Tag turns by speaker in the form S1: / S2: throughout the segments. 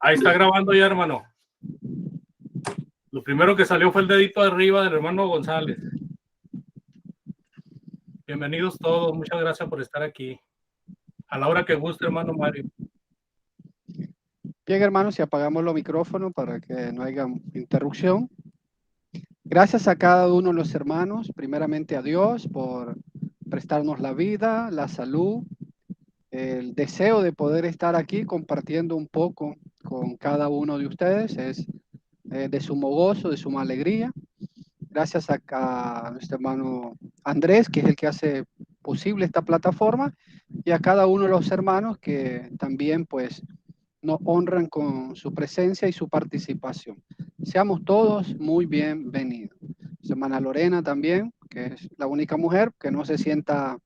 S1: Ahí está grabando ya, hermano. Lo primero que salió fue el dedito arriba del hermano González. Bienvenidos todos, muchas gracias por estar aquí. A la hora que guste, hermano Mario.
S2: Bien, hermanos, si apagamos los micrófonos para que no haya interrupción. Gracias a cada uno de los hermanos, primeramente a Dios por prestarnos la vida, la salud, el deseo de poder estar aquí compartiendo un poco con cada uno de ustedes. Es de sumo gozo, de suma alegría. Gracias a nuestro hermano Andrés, que es el que hace posible esta plataforma, y a cada uno de los hermanos que también pues nos honran con su presencia y su participación. Seamos todos muy bienvenidos. Su hermana Lorena también, que es la única mujer que no se sienta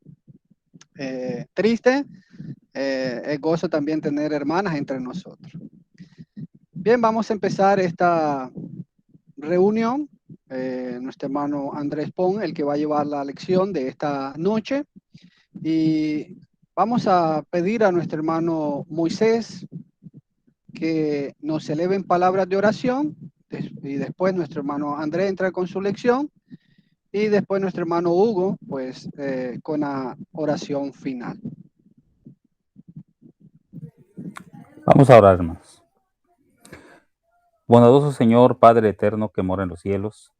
S2: triste. Es gozo también tener hermanas entre nosotros. Bien, vamos a empezar esta reunión. Nuestro hermano Andrés Pon, el que va a llevar la lección de esta noche. Y vamos a pedir a nuestro hermano Moisés que nos eleven palabras de oración, y después nuestro hermano Andrés entra con su lección, y después nuestro hermano Hugo, pues con la oración final.
S3: Vamos a orar, hermanos. Bondadoso Señor, Padre eterno que mora en los cielos,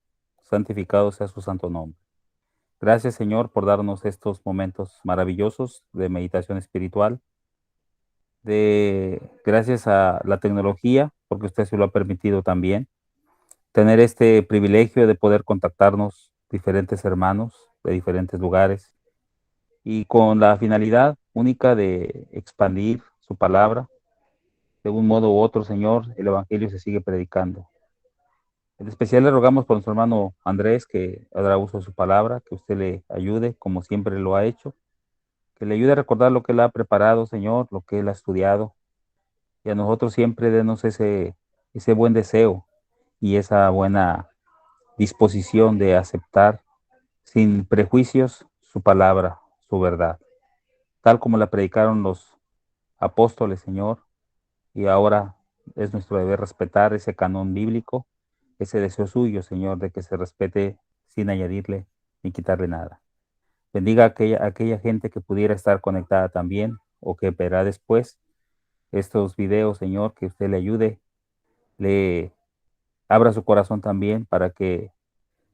S3: santificado sea su santo nombre. Gracias, Señor, por darnos estos momentos maravillosos de meditación espiritual. Gracias a la tecnología, porque usted se lo ha permitido también, tener este privilegio de poder contactarnos diferentes hermanos de diferentes lugares y con la finalidad única de expandir su palabra. De un modo u otro, Señor, el Evangelio se sigue predicando. En especial le rogamos por nuestro hermano Andrés, que hará uso de su palabra, que usted le ayude, como siempre lo ha hecho, que le ayude a recordar lo que él ha preparado, Señor, lo que él ha estudiado, y a nosotros siempre denos ese buen deseo y esa buena disposición de aceptar sin prejuicios su palabra, su verdad, tal como la predicaron los apóstoles, Señor, y ahora es nuestro deber respetar ese canon bíblico, ese deseo suyo, Señor, de que se respete sin añadirle ni quitarle nada. Bendiga a aquella gente que pudiera estar conectada también o que verá después estos videos, Señor, que usted le ayude, le abra su corazón también para que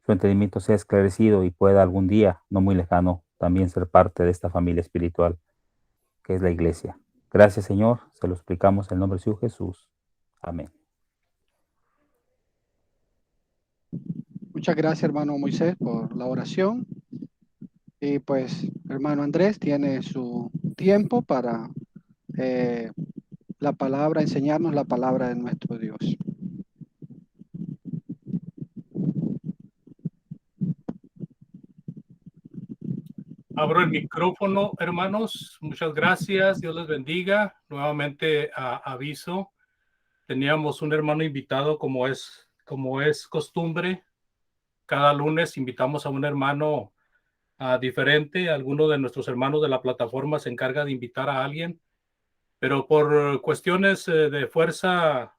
S3: su entendimiento sea esclarecido y pueda algún día, no muy lejano, también ser parte de esta familia espiritual que es la iglesia. Gracias, Señor, se lo explicamos en el nombre de su Jesús. Amén.
S2: Muchas gracias, hermano Moisés, por la oración. Y pues, hermano Andrés tiene su tiempo para la palabra, enseñarnos la palabra de nuestro Dios.
S1: Abro el micrófono, hermanos. Muchas gracias. Dios les bendiga. Nuevamente aviso. Teníamos un hermano invitado como es costumbre. Cada lunes invitamos a un hermano diferente. Alguno de nuestros hermanos de la plataforma se encarga de invitar a alguien, pero por cuestiones de fuerza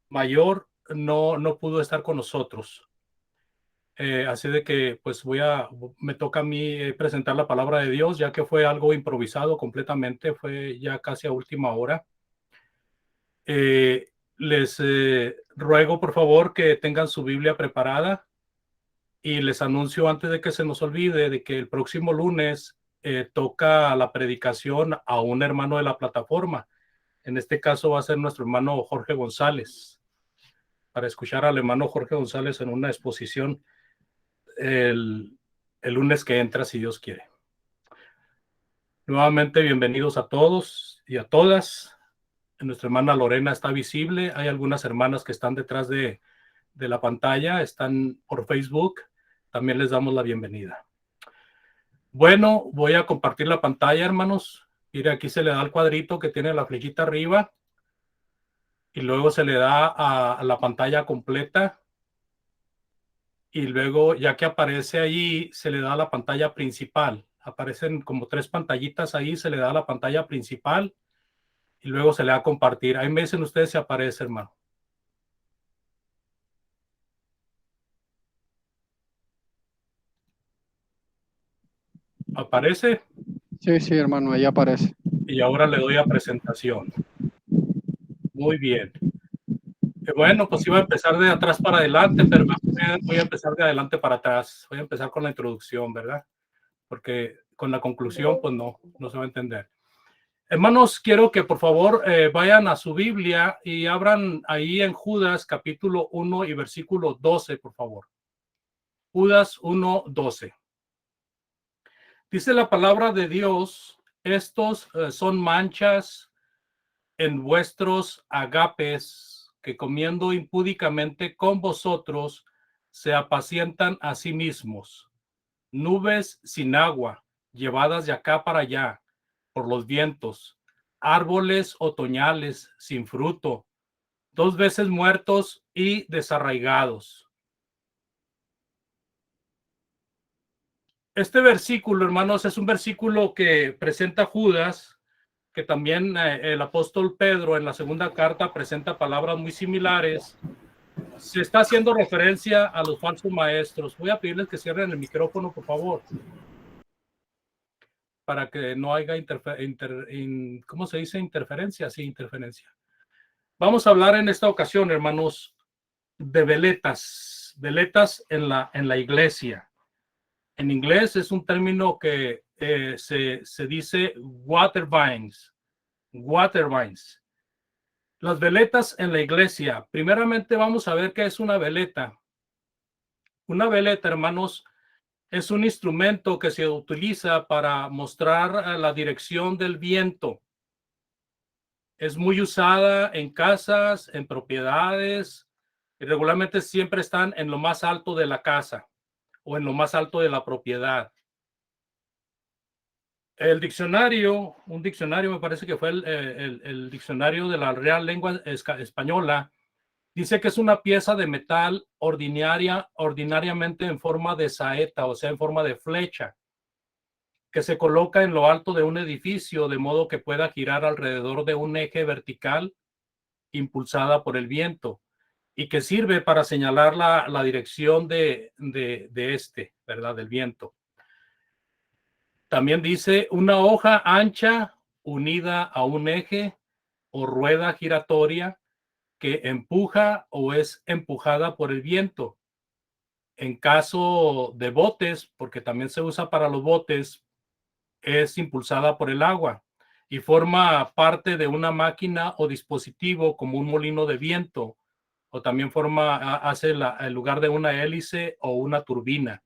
S1: mayor no pudo estar con nosotros. Así de que pues me toca a mí presentar la palabra de Dios, ya que fue algo improvisado completamente, fue ya casi a última hora. Les ruego por favor que tengan su Biblia preparada y les anuncio antes de que se nos olvide de que el próximo lunes toca la predicación a un hermano de la plataforma. En este caso va a ser nuestro hermano Jorge González, para escuchar al hermano Jorge González en una exposición el lunes que entra, si Dios quiere. Nuevamente, bienvenidos a todos y a todas. Nuestra hermana Lorena está visible. Hay algunas hermanas que están detrás de la pantalla, están por Facebook. También les damos la bienvenida. Bueno, voy a compartir la pantalla, hermanos. Mire, aquí se le da al cuadrito que tiene la flechita arriba y luego se le da a la pantalla completa. Y luego, ya que aparece ahí, se le da a la pantalla principal. Aparecen como 3 pantallitas ahí, se le da a la pantalla principal y luego se le va a compartir. Ahí me dicen ustedes si aparece, hermano. ¿Aparece?
S2: Sí, sí, hermano, ahí aparece.
S1: Y ahora le doy a presentación. Muy bien. Bueno, pues iba a empezar de atrás para adelante, pero voy a empezar de adelante para atrás. Voy a empezar con la introducción, ¿verdad? Porque con la conclusión, pues no se va a entender. Hermanos, quiero que por favor vayan a su Biblia y abran ahí en Judas capítulo 1 y versículo 12, por favor. Judas 1, 12. Dice la palabra de Dios, estos son manchas en vuestros agapes, que comiendo impúdicamente con vosotros, se apacientan a sí mismos. Nubes sin agua, llevadas de acá para allá por los vientos, árboles otoñales sin fruto, 2 veces muertos y desarraigados. Este versículo, hermanos, es un versículo que presenta Judas, que también el apóstol Pedro en la segunda carta presenta palabras muy similares. Se está haciendo referencia a los falsos maestros. Voy a pedirles que cierren el micrófono, por favor, para que no haya ¿cómo se dice? Interferencia. Sí, interferencia. Vamos a hablar en esta ocasión, hermanos, de veletas en la iglesia. En inglés es un término que se dice water vines. Las veletas en la iglesia. Primeramente vamos a ver qué es una veleta. Una veleta, hermanos, es un instrumento que se utiliza para mostrar la dirección del viento. Es muy usada en casas, en propiedades, y regularmente siempre están en lo más alto de la casa o en lo más alto de la propiedad. El diccionario, un diccionario, me parece que fue el diccionario de la Real Lengua Española, dice que es una pieza de metal ordinariamente en forma de saeta, o sea, en forma de flecha, que se coloca en lo alto de un edificio de modo que pueda girar alrededor de un eje vertical impulsada por el viento y que sirve para señalar la dirección de ¿verdad? Del viento. También dice una hoja ancha unida a un eje o rueda giratoria que empuja o es empujada por el viento. En caso de botes, porque también se usa para los botes, es impulsada por el agua y forma parte de una máquina o dispositivo como un molino de viento, o también hace el lugar de una hélice o una turbina.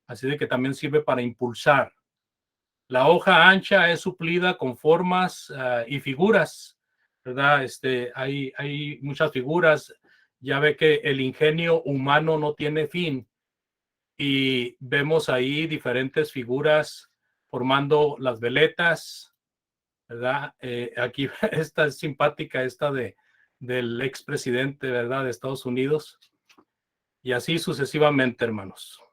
S1: Así de que también sirve para impulsar. La hoja ancha es suplida con formas y figuras, ¿verdad? Hay muchas figuras. Ya ve que el ingenio humano no tiene fin y vemos ahí diferentes figuras formando las veletas, ¿verdad? Aquí esta es simpática, del expresidente, ¿verdad? De Estados Unidos. Y así sucesivamente, hermanos.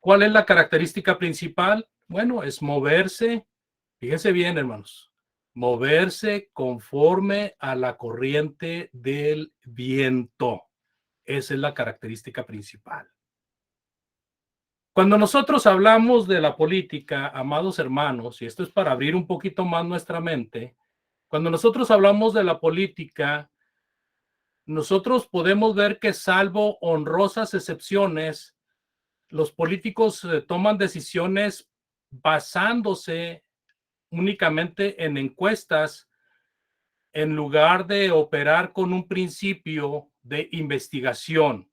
S1: ¿Cuál es la característica principal? Bueno, es moverse. Fíjense bien, hermanos. Moverse conforme a la corriente del viento. Esa es la característica principal. Cuando nosotros hablamos de la política, amados hermanos, y esto es para abrir un poquito más nuestra mente, cuando nosotros hablamos de la política, nosotros podemos ver que salvo honrosas excepciones, los políticos toman decisiones basándose únicamente en encuestas en lugar de operar con un principio de investigación.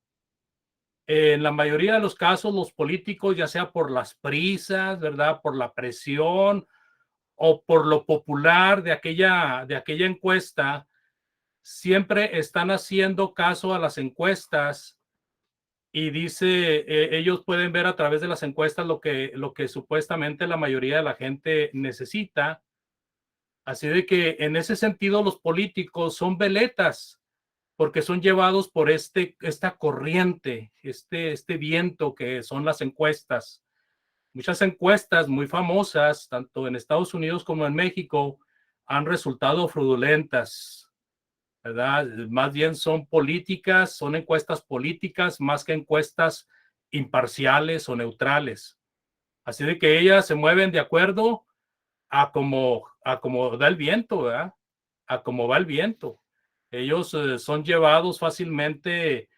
S1: En la mayoría de los casos, los políticos, ya sea por las prisas, ¿verdad? Por la presión o por lo popular de aquella encuesta, siempre están haciendo caso a las encuestas y dice, ellos pueden ver a través de las encuestas lo que supuestamente la mayoría de la gente necesita. Así de que en ese sentido los políticos son veletas porque son llevados por esta corriente, este viento que son las encuestas. Muchas encuestas muy famosas, tanto en Estados Unidos como en México, han resultado fraudulentas, ¿verdad? Más bien son políticas, son encuestas políticas más que encuestas imparciales o neutrales. Así de que ellas se mueven de acuerdo a como da el viento, ¿verdad? A como va el viento. Ellos son llevados fácilmente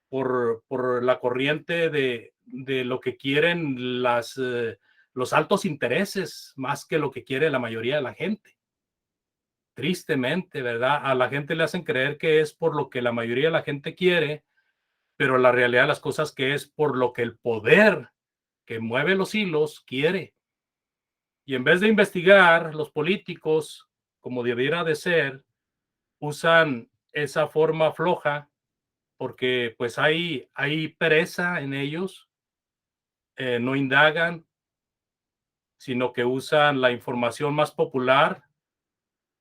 S1: por la corriente de lo que quieren los altos intereses, más que lo que quiere la mayoría de la gente. Tristemente, ¿verdad? A la gente le hacen creer que es por lo que la mayoría de la gente quiere, pero la realidad de las cosas que es por lo que el poder que mueve los hilos quiere. Y en vez de investigar, los políticos, como debiera de ser, usan esa forma floja porque pues hay pereza en ellos, no indagan, sino que usan la información más popular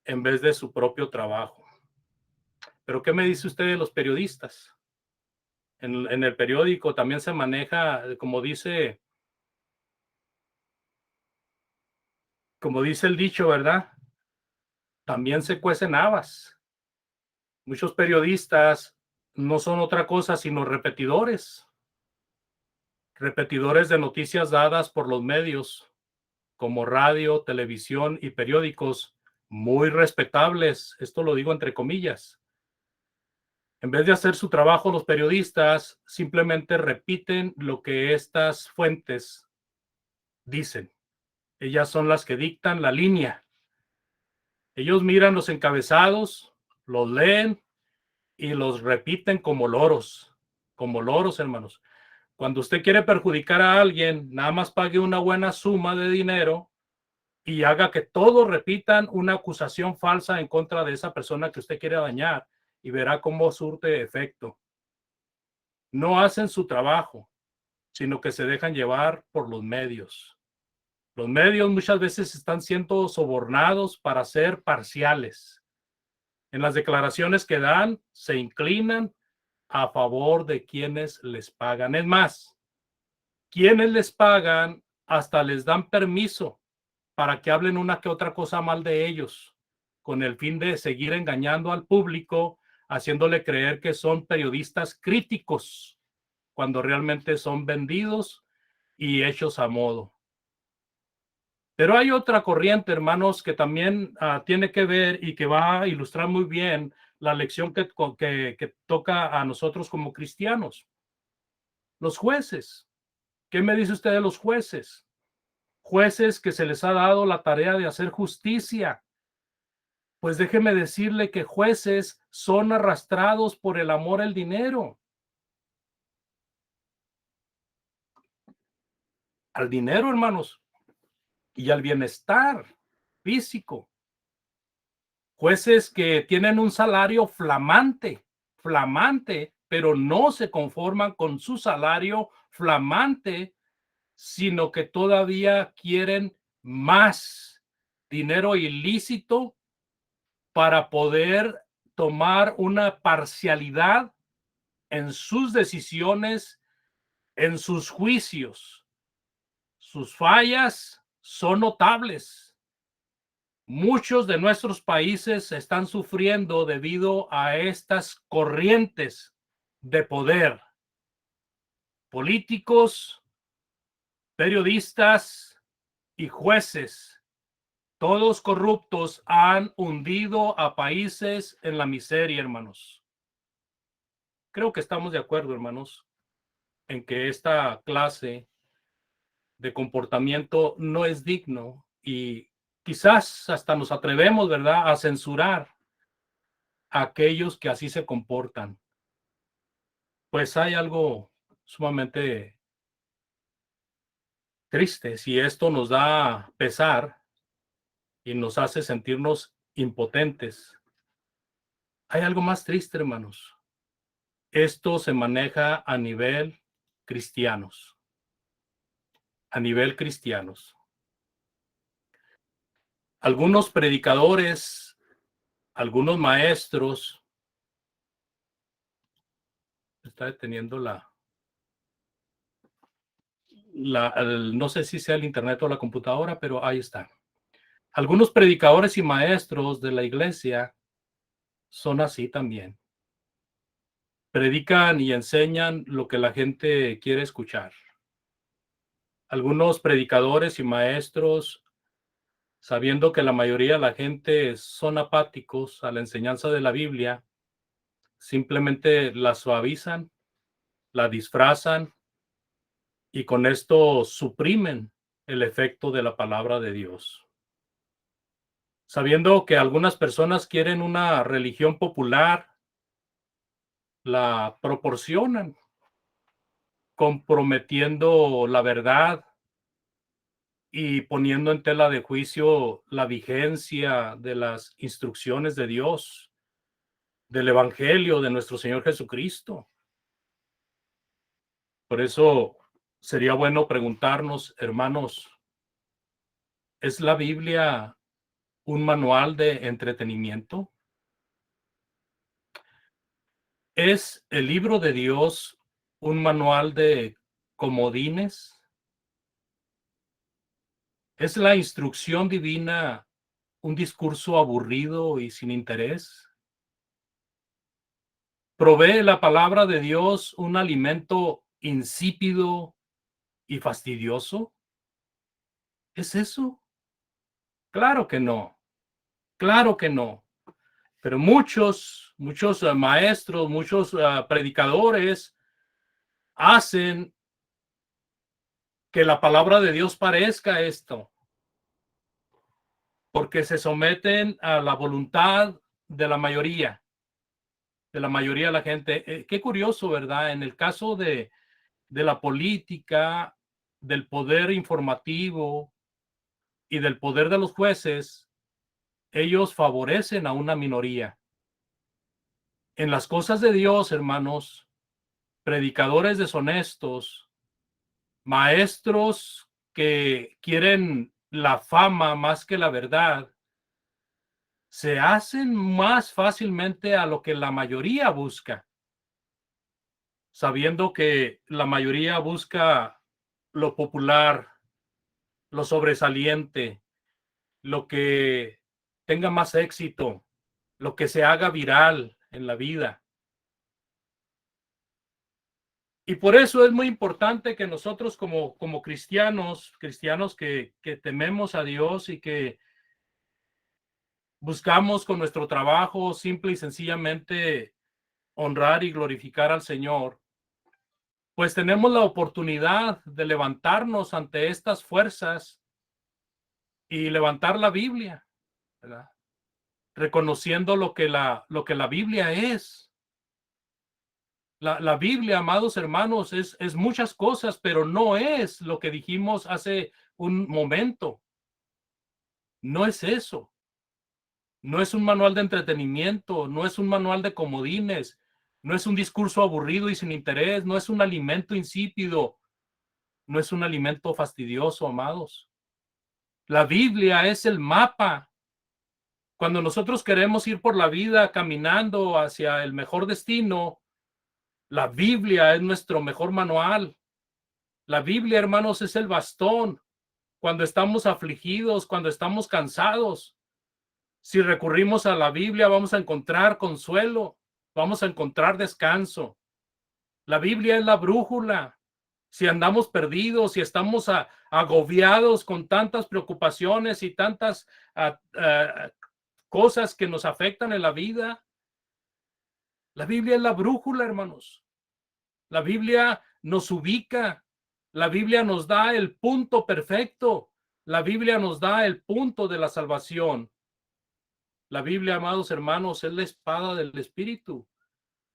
S1: en vez de su propio trabajo. Pero ¿qué me dice usted de los periodistas? En el periódico también se maneja, como dice el dicho, ¿verdad? También se cuecen habas. Muchos periodistas no son otra cosa sino repetidores de noticias dadas por los medios como radio, televisión y periódicos muy respetables. Esto lo digo entre comillas. En vez de hacer su trabajo, los periodistas simplemente repiten lo que estas fuentes dicen. Ellas son las que dictan la línea. Ellos miran los encabezados, los leen y los repiten como loros, hermanos. Cuando usted quiere perjudicar a alguien, nada más pague una buena suma de dinero y haga que todos repitan una acusación falsa en contra de esa persona que usted quiere dañar y verá cómo surte efecto. No hacen su trabajo, sino que se dejan llevar por los medios. Los medios muchas veces están siendo sobornados para ser parciales. En las declaraciones que dan, se inclinan a favor de quienes les pagan. Es más, quienes les pagan hasta les dan permiso para que hablen una que otra cosa mal de ellos, con el fin de seguir engañando al público, haciéndole creer que son periodistas críticos, cuando realmente son vendidos y hechos a modo. Pero hay otra corriente, hermanos, que también tiene que ver y que va a ilustrar muy bien la lección que toca a nosotros como cristianos. Los jueces. ¿Qué me dice usted de los jueces? Jueces que se les ha dado la tarea de hacer justicia. Pues déjeme decirle que jueces son arrastrados por el amor al dinero. Al dinero, hermanos, y al bienestar físico. Jueces que tienen un salario flamante, pero no se conforman con su salario flamante, sino que todavía quieren más dinero ilícito para poder tomar una parcialidad en sus decisiones, en sus juicios. Sus fallas son notables. Muchos de nuestros países están sufriendo debido a estas corrientes de poder. Políticos, periodistas y jueces, todos corruptos, han hundido a países en la miseria, hermanos. Creo que estamos de acuerdo, hermanos, en que esta clase de comportamiento no es digno y quizás hasta nos atrevemos, ¿verdad?, a censurar a aquellos que así se comportan. Pues hay algo sumamente triste si esto nos da pesar y nos hace sentirnos impotentes. Hay algo más triste, hermanos. Esto se maneja a nivel cristianos. A nivel cristianos. Algunos predicadores, algunos maestros, está deteniendo no sé si sea el internet o la computadora, pero ahí está. Algunos predicadores y maestros de la iglesia son así también. Predican y enseñan lo que la gente quiere escuchar. Algunos predicadores y maestros, sabiendo que la mayoría de la gente son apáticos a la enseñanza de la Biblia, simplemente la suavizan, la disfrazan y con esto suprimen el efecto de la palabra de Dios. Sabiendo que algunas personas quieren una religión popular, la proporcionan, comprometiendo la verdad y poniendo en tela de juicio la vigencia de las instrucciones de Dios, del Evangelio de nuestro Señor Jesucristo. Por eso sería bueno preguntarnos, hermanos, ¿es la Biblia un manual de entretenimiento? ¿Es el libro de Dios un manual de comodines? ¿Es la instrucción divina un discurso aburrido y sin interés? ¿Provee la palabra de Dios un alimento insípido y fastidioso? ¿Es eso? Claro que no, claro que no. Pero muchos maestros, muchos predicadores hacen que la palabra de Dios parezca esto, porque se someten a la voluntad de la mayoría de la gente. Qué curioso, ¿verdad? En el caso de la política, del poder informativo y del poder de los jueces, ellos favorecen a una minoría. En las cosas de Dios, hermanos, predicadores deshonestos, maestros que quieren la fama más que la verdad, se hacen más fácilmente a lo que la mayoría busca, sabiendo que la mayoría busca lo popular, lo sobresaliente, lo que tenga más éxito, lo que se haga viral en la vida. Y por eso es muy importante que nosotros como cristianos que tememos a Dios y que buscamos con nuestro trabajo simple y sencillamente honrar y glorificar al Señor, pues tenemos la oportunidad de levantarnos ante estas fuerzas y levantar la Biblia, ¿verdad? Reconociendo lo que la Biblia es. La Biblia, amados hermanos, es muchas cosas, pero no es lo que dijimos hace un momento. No es eso. No es un manual de entretenimiento, no es un manual de comodines, no es un discurso aburrido y sin interés, no es un alimento insípido, no es un alimento fastidioso, amados. La Biblia es el mapa. Cuando nosotros queremos ir por la vida caminando hacia el mejor destino, la Biblia es nuestro mejor manual. La Biblia, hermanos, es el bastón. Cuando estamos afligidos, cuando estamos cansados, si recurrimos a la Biblia, vamos a encontrar consuelo, vamos a encontrar descanso. La Biblia es la brújula. Si andamos perdidos, si estamos agobiados con tantas preocupaciones y tantas cosas que nos afectan en la vida, la Biblia es la brújula, hermanos. La Biblia nos ubica. La Biblia nos da el punto perfecto. La Biblia nos da el punto de la salvación. La Biblia, amados hermanos, es la espada del Espíritu.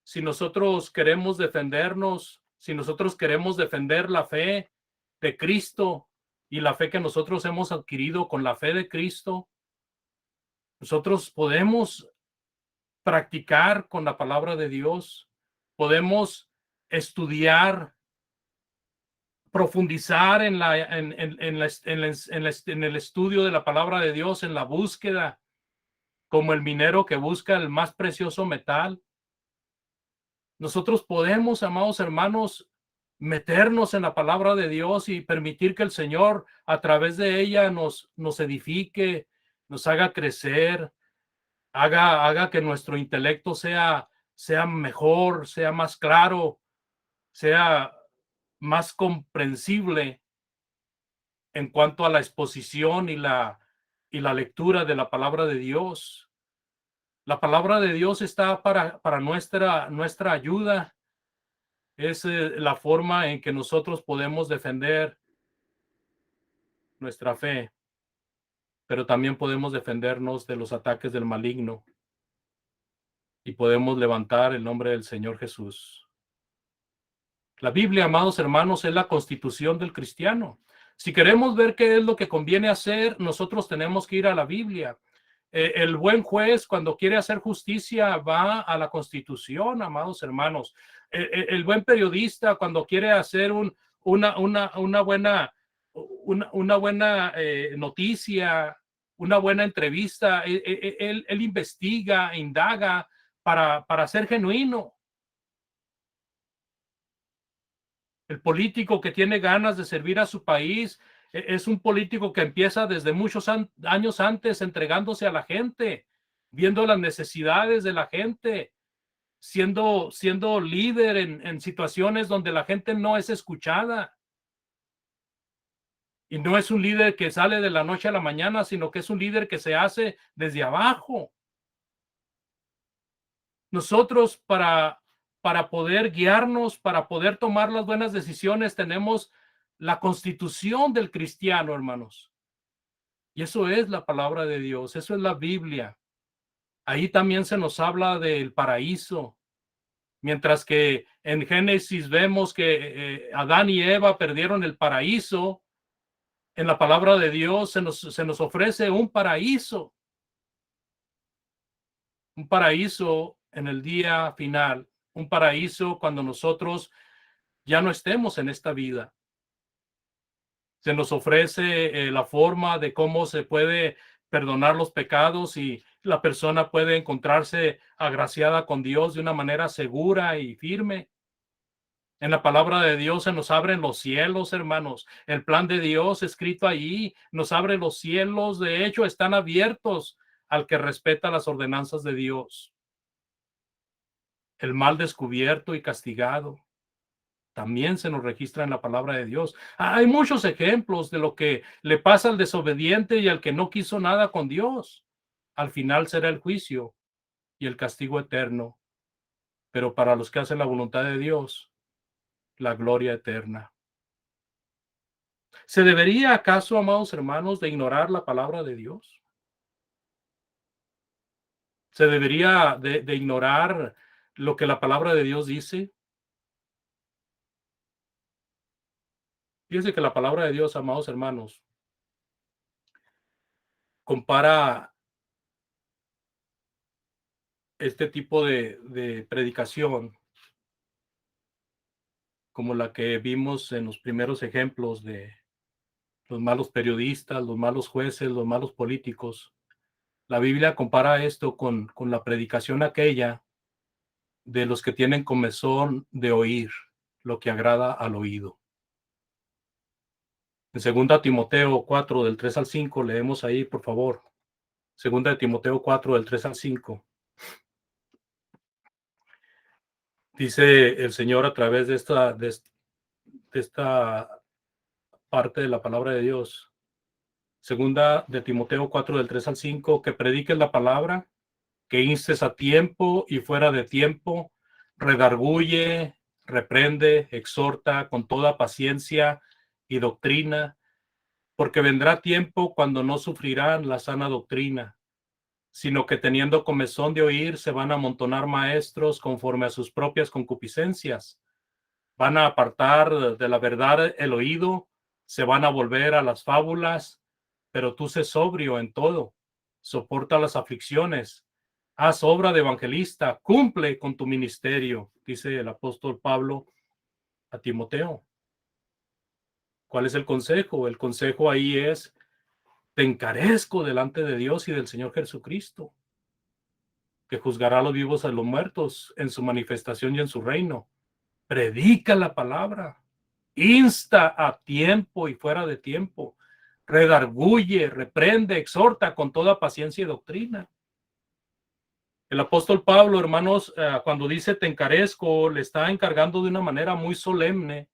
S1: Si nosotros queremos defendernos, si nosotros queremos defender la fe de Cristo y la fe que nosotros hemos adquirido con la fe de Cristo, nosotros podemos practicar con la palabra de Dios, podemos estudiar, profundizar en el estudio de la palabra de Dios, en la búsqueda, como el minero que busca el más precioso metal. Nosotros podemos, amados hermanos, meternos en la palabra de Dios y permitir que el Señor a través de ella nos edifique, nos haga crecer, haga que nuestro intelecto sea mejor, sea más claro, sea más comprensible en cuanto a la exposición y la lectura de la palabra de Dios. La palabra de Dios está para nuestra ayuda. Es la forma en que nosotros podemos defender nuestra fe, pero también podemos defendernos de los ataques del maligno y podemos levantar el nombre del Señor Jesús. La Biblia, amados hermanos, es la constitución del cristiano. Si queremos ver qué es lo que conviene hacer, nosotros tenemos que ir a la Biblia. El buen juez, cuando quiere hacer justicia, va a la Constitución, amados hermanos. El buen periodista, cuando quiere hacer una buena noticia, una buena entrevista, él investiga, indaga para ser genuino. El político que tiene ganas de servir a su país es un político que empieza desde muchos años antes entregándose a la gente, viendo las necesidades de la gente, siendo líder en situaciones donde la gente no es escuchada. Y no es un líder que sale de la noche a la mañana, sino que es un líder que se hace desde abajo. Nosotros para poder guiarnos, para poder tomar las buenas decisiones, tenemos la constitución del cristiano, hermanos. Y eso es la palabra de Dios, eso es la Biblia. Ahí también se nos habla del paraíso. Mientras que en Génesis vemos que Adán y Eva perdieron el paraíso, en la palabra de Dios se nos ofrece un paraíso. Un paraíso en el día final. Un paraíso cuando nosotros ya no estemos en esta vida. Se nos ofrece la forma de cómo se puede perdonar los pecados y la persona puede encontrarse agraciada con Dios de una manera segura y firme. En la palabra de Dios se nos abren los cielos, hermanos. El plan de Dios escrito allí nos abre los cielos. De hecho, están abiertos al que respeta las ordenanzas de Dios. El mal descubierto y castigado también se nos registra en la palabra de Dios. Hay muchos ejemplos de lo que le pasa al desobediente y al que no quiso nada con Dios. Al final será el juicio y el castigo eterno. Pero para los que hacen la voluntad de Dios, la gloria eterna. ¿Se debería acaso, amados hermanos, de ignorar la palabra de Dios? ¿Se debería de ignorar lo que la palabra de Dios dice? Fíjense que la palabra de Dios, amados hermanos, compara este tipo de predicación como la que vimos en los primeros ejemplos de los malos periodistas, los malos jueces, los malos políticos. La Biblia compara esto con la predicación aquella de los que tienen comezón de oír lo que agrada al oído. En 2 Timoteo 4, del 3 al 5, leemos ahí, por favor. 2 Timoteo 4, del 3 al 5. Dice el Señor a través de esta parte de la palabra de Dios. 2 Timoteo 4, del 3 al 5, que prediques la palabra, que instes a tiempo y fuera de tiempo, redarguye, reprende, exhorta con toda paciencia y doctrina, porque vendrá tiempo cuando no sufrirán la sana doctrina, sino que teniendo comezón de oír, se van a amontonar maestros conforme a sus propias concupiscencias. Van a apartar de la verdad el oído, se van a volver a las fábulas, pero tú sé sobrio en todo, soporta las aflicciones, haz obra de evangelista, cumple con tu ministerio, dice el apóstol Pablo a Timoteo. ¿Cuál es el consejo? El consejo ahí es: te encarezco delante de Dios y del Señor Jesucristo, que juzgará a los vivos y a los muertos en su manifestación y en su reino. Predica la palabra, insta a tiempo y fuera de tiempo, redarguye, reprende, exhorta con toda paciencia y doctrina. El apóstol Pablo, hermanos, cuando dice te encarezco, le está encargando de una manera muy solemne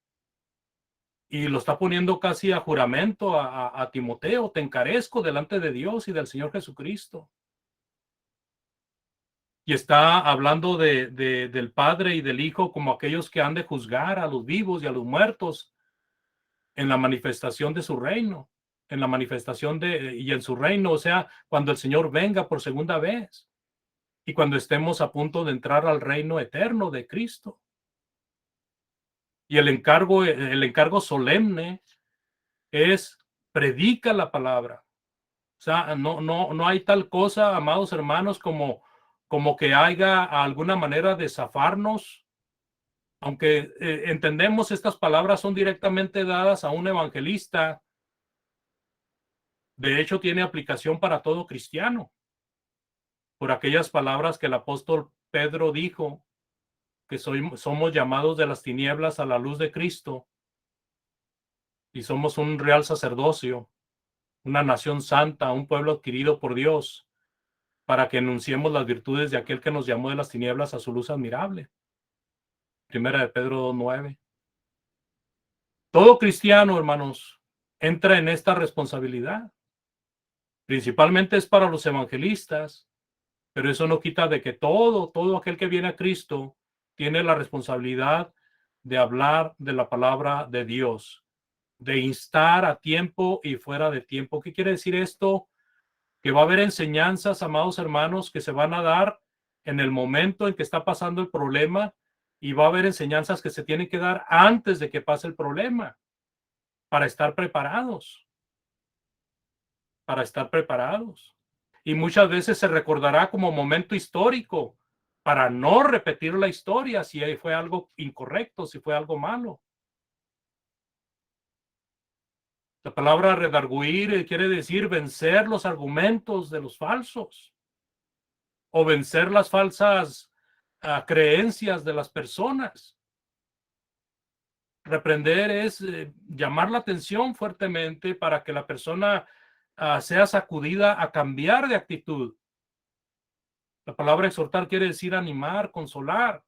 S1: y lo está poniendo casi a juramento a Timoteo. Te encarezco delante de Dios y del Señor Jesucristo. Y está hablando del Padre y del Hijo como aquellos que han de juzgar a los vivos y a los muertos en la manifestación de su reino, en la manifestación y en su reino, o sea, cuando el Señor venga por segunda vez. Y cuando estemos a punto de entrar al reino eterno de Cristo. Y el encargo solemne es predica la palabra. O sea, no hay tal cosa, amados hermanos, como que haya alguna manera de zafarnos. Aunque entendemos estas palabras son directamente dadas a un evangelista, de hecho tiene aplicación para todo cristiano. Por aquellas palabras que el apóstol Pedro dijo, que somos llamados de las tinieblas a la luz de Cristo y somos un real sacerdocio, una nación santa, un pueblo adquirido por Dios, para que enunciemos las virtudes de aquel que nos llamó de las tinieblas a su luz admirable. Primera de Pedro 2:9. Todo cristiano, hermanos, entra en esta responsabilidad. Principalmente es para los evangelistas, pero eso no quita de que todo aquel que viene a Cristo tiene la responsabilidad de hablar de la palabra de Dios, de instar a tiempo y fuera de tiempo. ¿Qué quiere decir esto? Que va a haber enseñanzas, amados hermanos, que se van a dar en el momento en que está pasando el problema, y va a haber enseñanzas que se tienen que dar antes de que pase el problema, para estar preparados. Para estar preparados. Y muchas veces se recordará como momento histórico para no repetir la historia si fue algo incorrecto, si fue algo malo. La palabra redarguir quiere decir vencer los argumentos de los falsos o vencer las falsas creencias de las personas. Reprender es llamar la atención fuertemente para que la persona sea sacudida a cambiar de actitud. La palabra exhortar quiere decir animar, consolar.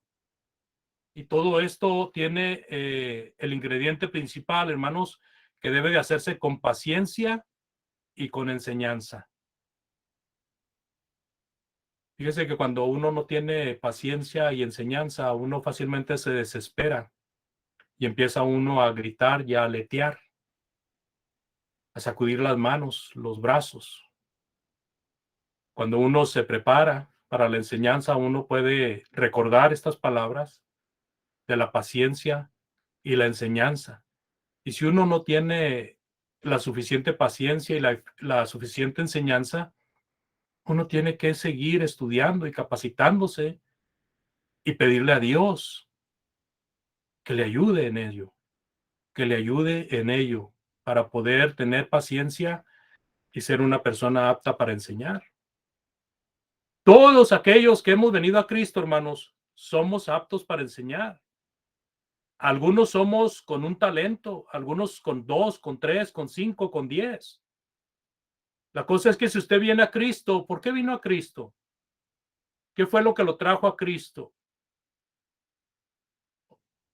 S1: Y todo esto tiene el ingrediente principal, hermanos, que debe de hacerse con paciencia y con enseñanza. Fíjese que cuando uno no tiene paciencia y enseñanza, uno fácilmente se desespera y empieza uno a gritar y a aletear, a sacudir las manos, los brazos. Cuando uno se prepara para la enseñanza, uno puede recordar estas palabras de la paciencia y la enseñanza. Y si uno no tiene la suficiente paciencia y la suficiente enseñanza, uno tiene que seguir estudiando y capacitándose y pedirle a Dios que le ayude en ello, que le ayude en ello para poder tener paciencia y ser una persona apta para enseñar. Todos aquellos que hemos venido a Cristo, hermanos, somos aptos para enseñar. Algunos somos con un talento, algunos con 2, con 3, con 5, con 10. La cosa es que si usted viene a Cristo, ¿por qué vino a Cristo? ¿Qué fue lo que lo trajo a Cristo?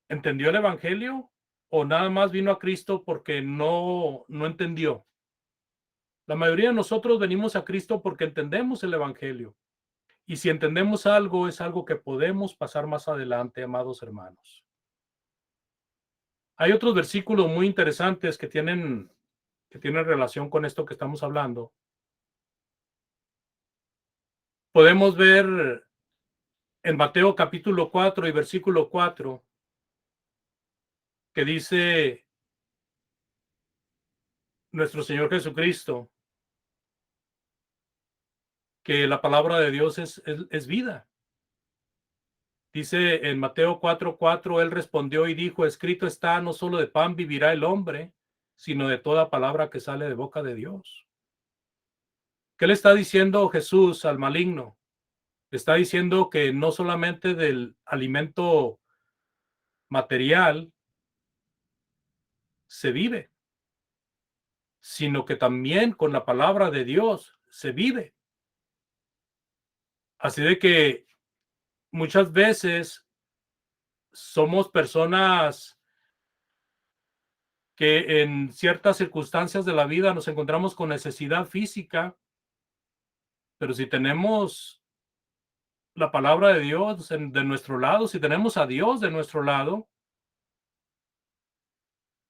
S1: ¿Entendió el evangelio o nada más vino a Cristo porque no entendió? La mayoría de nosotros venimos a Cristo porque entendemos el evangelio. Y si entendemos algo, es algo que podemos pasar más adelante, amados hermanos. Hay otros versículos muy interesantes que tienen relación con esto que estamos hablando. Podemos ver en Mateo capítulo 4 y versículo 4, que dice nuestro Señor Jesucristo que la palabra de Dios es vida. Dice en Mateo 4:4, él respondió y dijo, escrito está, no solo de pan vivirá el hombre, sino de toda palabra que sale de boca de Dios. ¿Qué le está diciendo Jesús al maligno? Le está diciendo que no solamente del alimento material se vive, sino que también con la palabra de Dios se vive. Así de que muchas veces somos personas que en ciertas circunstancias de la vida nos encontramos con necesidad física, pero si tenemos la palabra de Dios de nuestro lado, si tenemos a Dios de nuestro lado,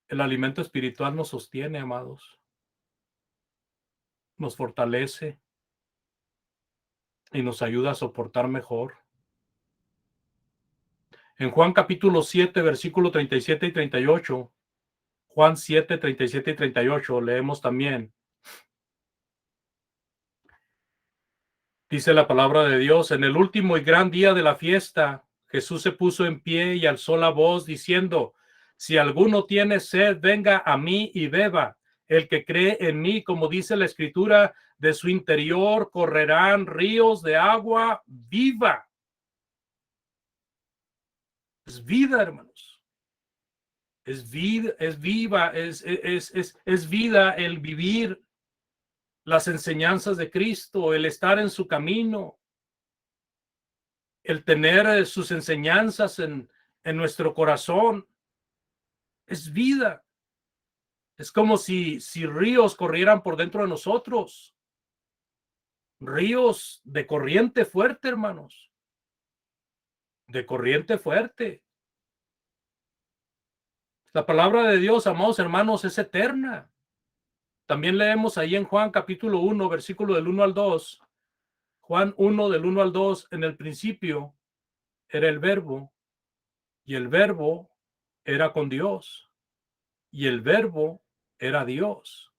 S1: el alimento espiritual nos sostiene, amados, nos fortalece y nos ayuda a soportar mejor. En Juan capítulo 7, versículo 37 y 38, Juan 7, 37 y 38, leemos también. Dice la palabra de Dios: en el último y gran día de la fiesta, Jesús se puso en pie y alzó la voz diciendo: si alguno tiene sed, venga a mí y beba. El que cree en mí, como dice la Escritura, de su interior correrán ríos de agua viva. Es vida, hermanos. Es vida, es viva, es vida el vivir las enseñanzas de Cristo, el estar en su camino, el tener sus enseñanzas en nuestro corazón. Es vida. Es como si ríos corrieran por dentro de nosotros. Ríos de corriente fuerte, hermanos. De corriente fuerte. La palabra de Dios, amados hermanos, es eterna. También leemos ahí en Juan capítulo 1, versículo del 1 al 2. Juan 1 del 1 al 2, en el principio era el verbo, y el verbo era con Dios, y el verbo era Dios,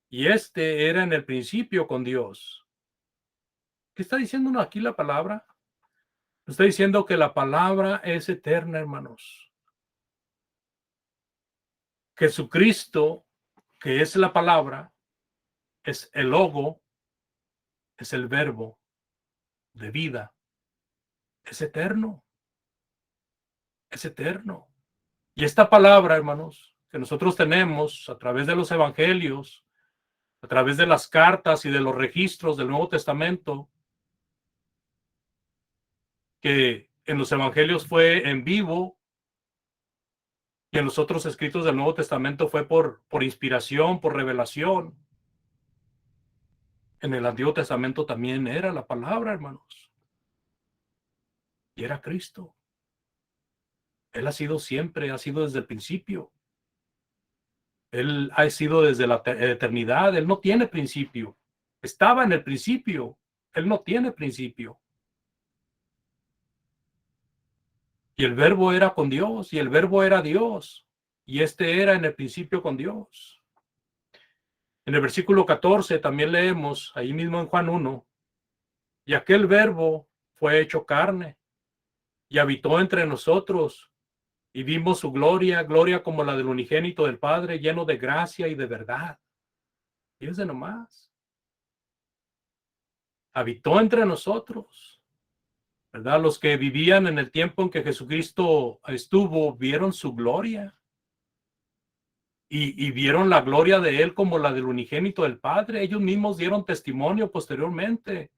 S1: y este era en el principio con Dios. ¿Qué está diciendo aquí la palabra? Está diciendo que la palabra es eterna, hermanos. Jesucristo, que es la palabra, es el logo, es el verbo de vida. Es eterno. Es eterno. Y esta palabra, hermanos, que nosotros tenemos a través de los evangelios, a través de las cartas y de los registros del Nuevo Testamento, que en los evangelios fue en vivo y en los otros escritos del Nuevo Testamento fue por inspiración, por revelación. En el Antiguo Testamento también era la palabra, hermanos. Y era Cristo. Él ha sido siempre, ha sido desde el principio. Él ha sido desde la eternidad. Él no tiene principio. Estaba en el principio. Él no tiene principio. Y el verbo era con Dios, y el verbo era Dios. Y este era en el principio con Dios. En el versículo 14 también leemos, ahí mismo en Juan 1, y aquel verbo fue hecho carne, y habitó entre nosotros, y vimos su gloria, gloria como la del unigénito del Padre, lleno de gracia y de verdad. Fíjense nomás. Habitó entre nosotros, ¿verdad? Los que vivían en el tiempo en que Jesucristo estuvo, vieron su gloria. Y vieron la gloria de él como la del unigénito del Padre. Ellos mismos dieron testimonio posteriormente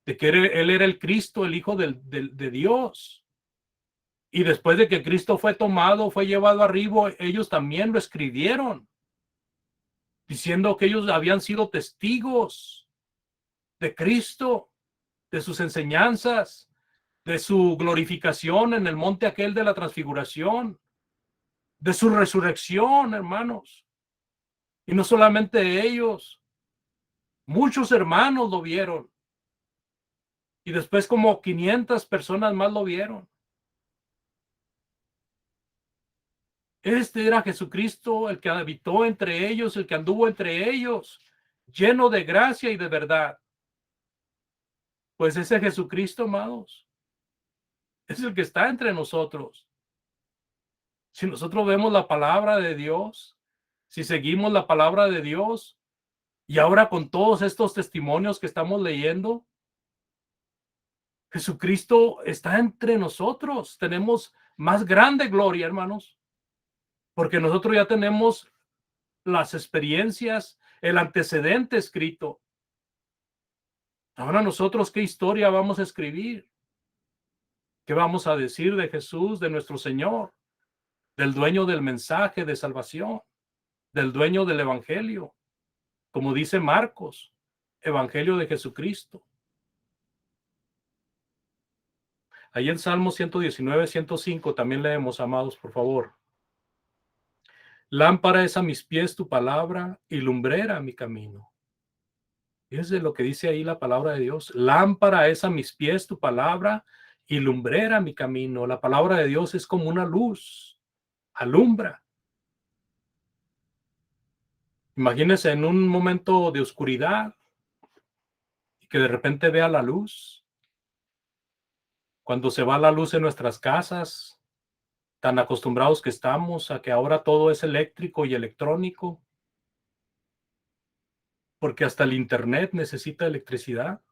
S1: de que él era el Cristo, el Hijo de Dios. Y después de que Cristo fue tomado, fue llevado arriba, ellos también lo escribieron, diciendo que ellos habían sido testigos de Cristo, de sus enseñanzas, de su glorificación en el monte aquel de la transfiguración, de su resurrección, hermanos. Y no solamente ellos, muchos hermanos lo vieron. Y después como 500 personas más lo vieron. Este era Jesucristo, el que habitó entre ellos, el que anduvo entre ellos, lleno de gracia y de verdad. Pues ese Jesucristo, amados, es el que está entre nosotros. Si nosotros vemos la palabra de Dios, si seguimos la palabra de Dios, y ahora con todos estos testimonios que estamos leyendo, Jesucristo está entre nosotros. Tenemos más grande gloria, hermanos, porque nosotros ya tenemos las experiencias, el antecedente escrito. Ahora nosotros, ¿qué historia vamos a escribir? ¿Qué vamos a decir de Jesús, de nuestro Señor, del dueño del mensaje de salvación, del dueño del evangelio? Como dice Marcos, evangelio de Jesucristo. Ahí en Salmo 119, 105 también leemos, amados, por favor. Lámpara es a mis pies tu palabra y lumbrera mi camino. Fíjense lo que dice ahí la palabra de Dios. Lámpara es a mis pies tu palabra y lumbrera mi camino. La palabra de Dios es como una luz, alumbra. Imagínense en un momento de oscuridad y que de repente vea la luz. Cuando se va la luz en nuestras casas, tan acostumbrados que estamos a que ahora todo es eléctrico y electrónico, porque hasta el internet necesita electricidad.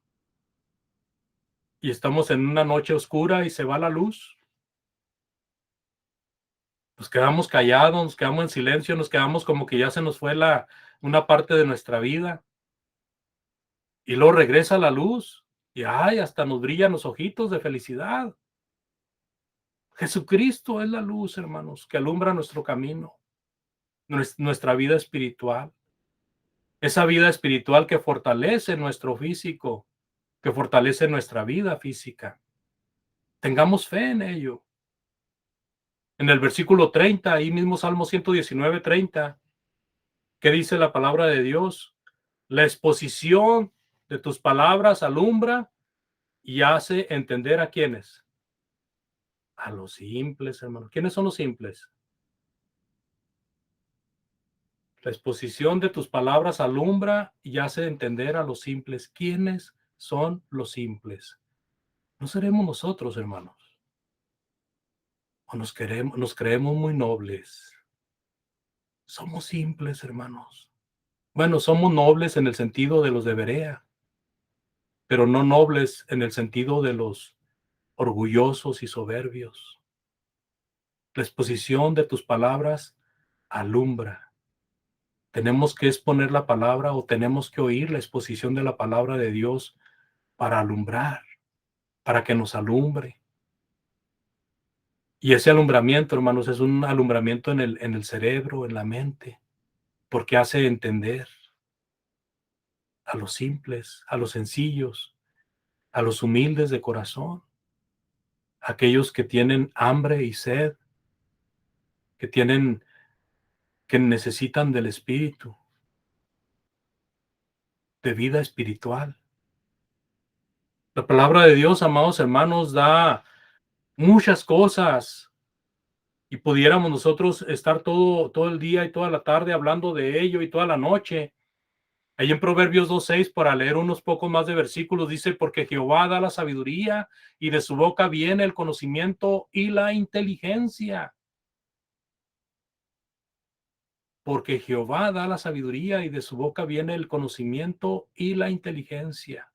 S1: Y estamos en una noche oscura y se va la luz. Nos quedamos callados, nos quedamos en silencio, nos quedamos como que ya se nos fue una parte de nuestra vida. Y luego regresa la luz y ay, hasta nos brillan los ojitos de felicidad. Jesucristo es la luz, hermanos, que alumbra nuestro camino, nuestra vida espiritual. Esa vida espiritual que fortalece nuestro físico, que fortalece nuestra vida física. Tengamos fe en ello. En el versículo 30, ahí mismo Salmo 119, 30, ¿qué dice la palabra de Dios? La exposición de tus palabras alumbra y hace entender a quiénes. A los simples, hermanos. ¿Quiénes son los simples? La exposición de tus palabras alumbra y hace entender a los simples. ¿Quiénes son los simples? No seremos nosotros, hermanos. O nos creemos muy nobles. Somos simples, hermanos. Bueno, somos nobles en el sentido de los de Berea, pero no nobles en el sentido de los orgullosos y soberbios. La exposición de tus palabras alumbra. Tenemos que exponer la palabra o tenemos que oír la exposición de la palabra de Dios para alumbrar, para que nos alumbre. Y ese alumbramiento, hermanos, es un alumbramiento en el cerebro, en la mente, porque hace entender a los simples, a los sencillos, a los humildes de corazón, aquellos que tienen hambre y sed, que necesitan del Espíritu, de vida espiritual. La palabra de Dios, amados hermanos, da muchas cosas y pudiéramos nosotros estar todo el día y toda la tarde hablando de ello y toda la noche. Ahí en Proverbios 2:6, para leer unos pocos más de versículos, dice, porque Jehová da la sabiduría y de su boca viene el conocimiento y la inteligencia. Porque Jehová da la sabiduría y de su boca viene el conocimiento y la inteligencia.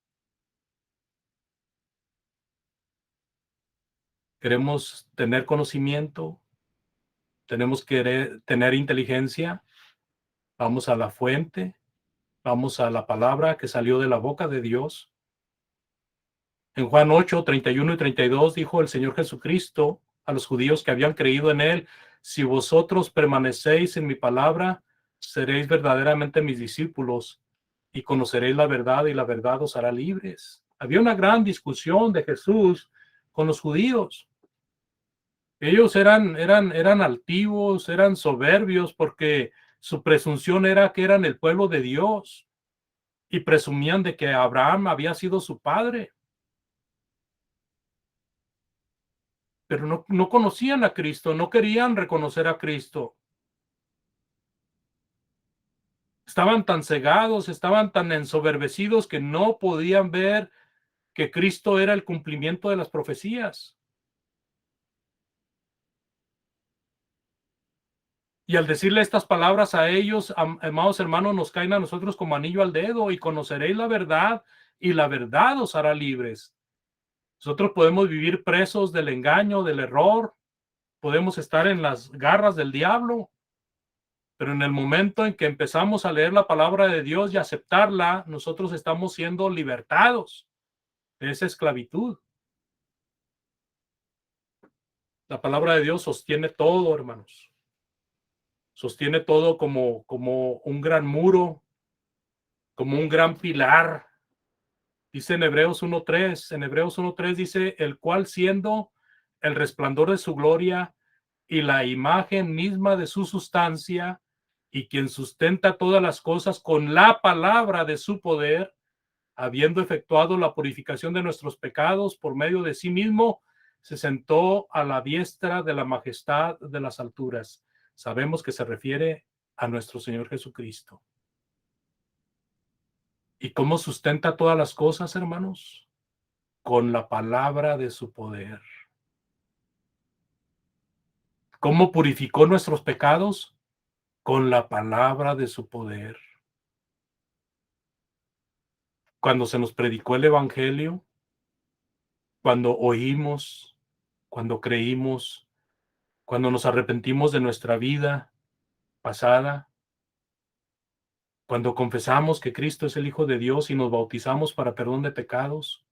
S1: Queremos tener conocimiento, tenemos que tener inteligencia. Vamos a la fuente, vamos a la palabra que salió de la boca de Dios. En Juan 8, 31 y 32 dijo el Señor Jesucristo a los judíos que habían creído en él, si vosotros permanecéis en mi palabra, seréis verdaderamente mis discípulos y conoceréis la verdad y la verdad os hará libres. Había una gran discusión de Jesús con los judíos. Ellos eran altivos, eran soberbios porque su presunción era que eran el pueblo de Dios y presumían de que Abraham había sido su padre. Pero no conocían a Cristo, no querían reconocer a Cristo. Estaban tan cegados, estaban tan ensoberbecidos que no podían ver que Cristo era el cumplimiento de las profecías. Y al decirle estas palabras a ellos, amados hermanos, nos caen a nosotros como anillo al dedo y conoceréis la verdad y la verdad os hará libres. Nosotros podemos vivir presos del engaño, del error, podemos estar en las garras del diablo, Pero en el momento en que empezamos a leer la palabra de Dios y aceptarla, nosotros estamos siendo libertados de esa esclavitud. La palabra de Dios sostiene todo, hermanos. Sostiene todo como un gran muro, como un gran pilar. Dice en Hebreos 1:3, dice, el cual siendo el resplandor de su gloria y la imagen misma de su sustancia, y quien sustenta todas las cosas con la palabra de su poder, habiendo efectuado la purificación de nuestros pecados por medio de sí mismo, se sentó a la diestra de la majestad de las alturas. Sabemos que se refiere a nuestro Señor Jesucristo. ¿Y cómo sustenta todas las cosas, hermanos? Con la palabra de su poder. ¿Cómo purificó nuestros pecados? Con la palabra de su poder. Cuando se nos predicó el evangelio, cuando oímos, cuando creímos, cuando nos arrepentimos de nuestra vida pasada, cuando confesamos que Cristo es el Hijo de Dios y nos bautizamos para perdón de pecados,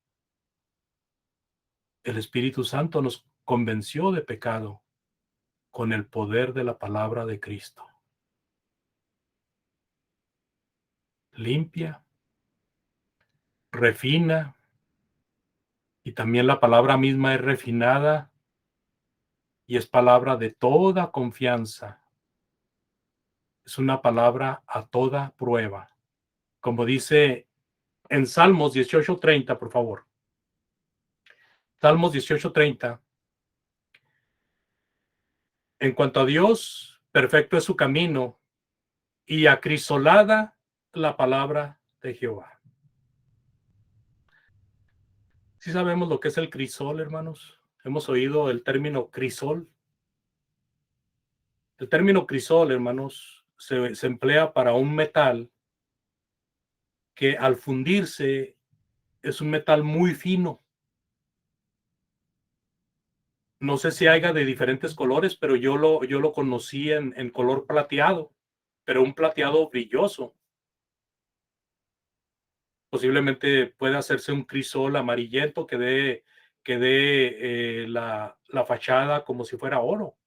S1: el Espíritu Santo nos convenció de pecado con el poder de la palabra de Cristo. Limpia, refina, y también la palabra misma es refinada y es palabra de toda confianza. Es una palabra a toda prueba. Como dice en Salmos 18:30, por favor. Salmos 18:30. En cuanto a Dios, perfecto es su camino y acrisolada la palabra de Jehová. ¿Sí sabemos lo que es el crisol, hermanos? Hemos oído el término crisol. El término crisol, hermanos, se emplea para un metal que al fundirse es un metal muy fino. No sé si haya de diferentes colores, pero yo lo conocí en color plateado, pero un plateado brilloso. Posiblemente pueda hacerse un crisol amarillento que dé la fachada como si fuera oro.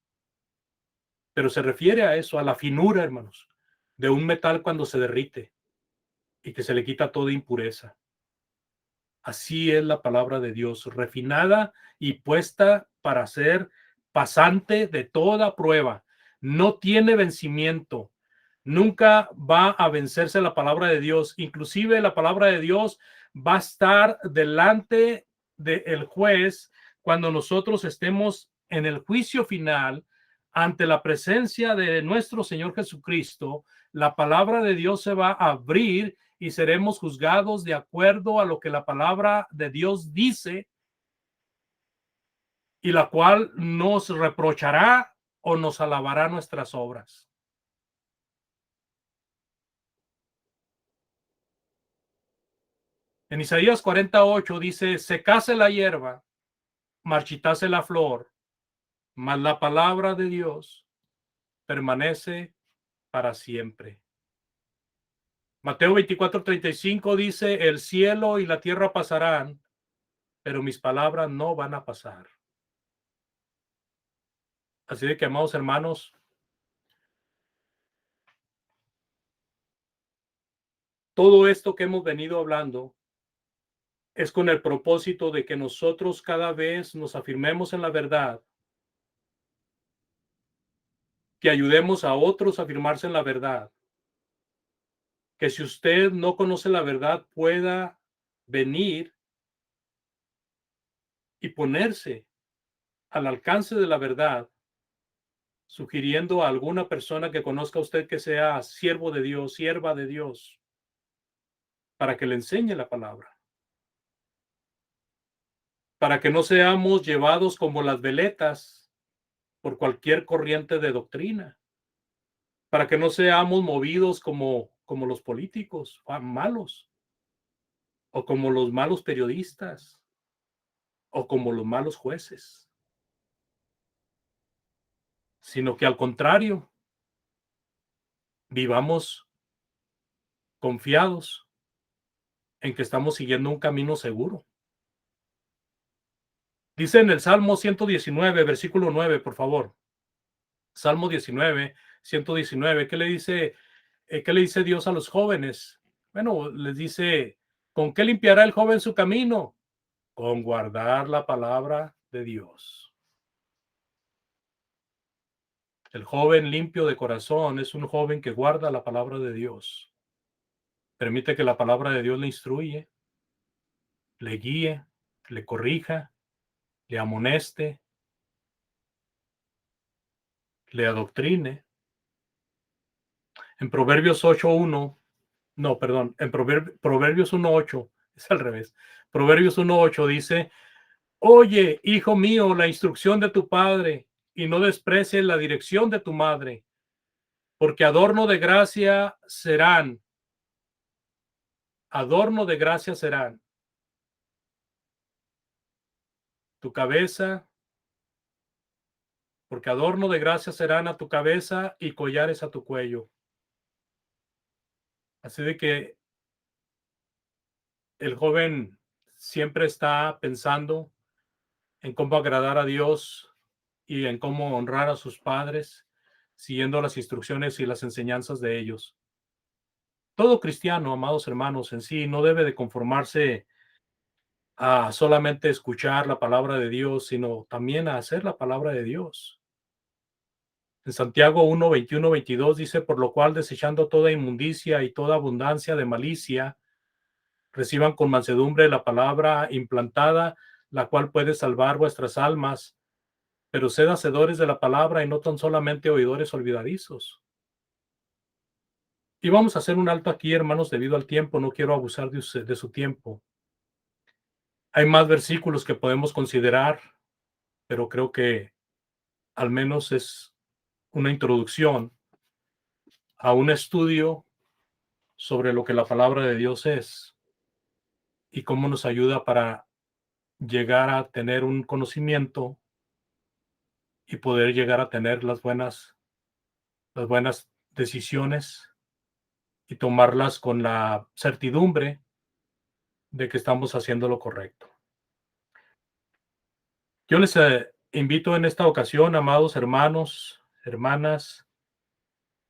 S1: Pero se refiere a eso, a la finura, hermanos, de un metal cuando se derrite y que se le quita toda impureza. Así es la palabra de Dios, refinada y puesta para ser pasante de toda prueba. No tiene vencimiento. Nunca va a vencerse la palabra de Dios. Inclusive la palabra de Dios va a estar delante del juez cuando nosotros estemos en el juicio final ante la presencia de nuestro Señor Jesucristo. La palabra de Dios se va a abrir y seremos juzgados de acuerdo a lo que la palabra de Dios dice, y la cual nos reprochará o nos alabará nuestras obras. En Isaías 48 dice, secase la hierba, marchitase la flor, mas la palabra de Dios permanece para siempre. Mateo 24:35 dice, el cielo y la tierra pasarán, pero mis palabras no van a pasar. Así de que, amados hermanos, todo esto que hemos venido hablando es con el propósito de que nosotros cada vez nos afirmemos en la verdad, que ayudemos a otros a afirmarse en la verdad, que si usted no conoce la verdad pueda venir y ponerse al alcance de la verdad, sugiriendo a alguna persona que conozca a usted que sea siervo de Dios, sierva de Dios, para que le enseñe la palabra, para que no seamos llevados como las veletas por cualquier corriente de doctrina, para que no seamos movidos como los políticos malos, o como los malos periodistas, o como los malos jueces, sino que al contrario, vivamos confiados en que estamos siguiendo un camino seguro. Dice en el Salmo 119, versículo 9, por favor. Salmo 19, 119, ¿qué le dice Dios a los jóvenes? Bueno, les dice, ¿con qué limpiará el joven su camino? Con guardar la palabra de Dios. El joven limpio de corazón es un joven que guarda la palabra de Dios. Permite que la palabra de Dios le instruye, le guíe, le corrija, le amoneste, le adoctrine. En Proverbios 8:1, no, perdón, en Proverbios 1:8, es al revés. Proverbios 1:8 dice, oye, hijo mío, la instrucción de tu padre y no desprecies la dirección de tu madre, porque adorno de gracia serán tu cabeza, porque adorno de gracia serán a tu cabeza y collares a tu cuello. Así de que el joven siempre está pensando en cómo agradar a Dios y en cómo honrar a sus padres, siguiendo las instrucciones y las enseñanzas de ellos. Todo cristiano, amados hermanos, en sí no debe de conformarse a solamente escuchar la palabra de Dios, sino también a hacer la palabra de Dios. En Santiago 1, 21, 22 dice, por lo cual desechando toda inmundicia y toda abundancia de malicia, reciban con mansedumbre la palabra implantada, la cual puede salvar vuestras almas, pero sed hacedores de la palabra y no tan solamente oidores olvidadizos. Y vamos a hacer un alto aquí, hermanos, debido al tiempo, no quiero abusar de su tiempo. Hay más versículos que podemos considerar, pero creo que al menos es una introducción a un estudio sobre lo que la palabra de Dios es y cómo nos ayuda para llegar a tener un conocimiento y poder llegar a tener las buenas decisiones y tomarlas con la certidumbre de que estamos haciendo lo correcto. Yo les invito en esta ocasión, amados hermanos, hermanas,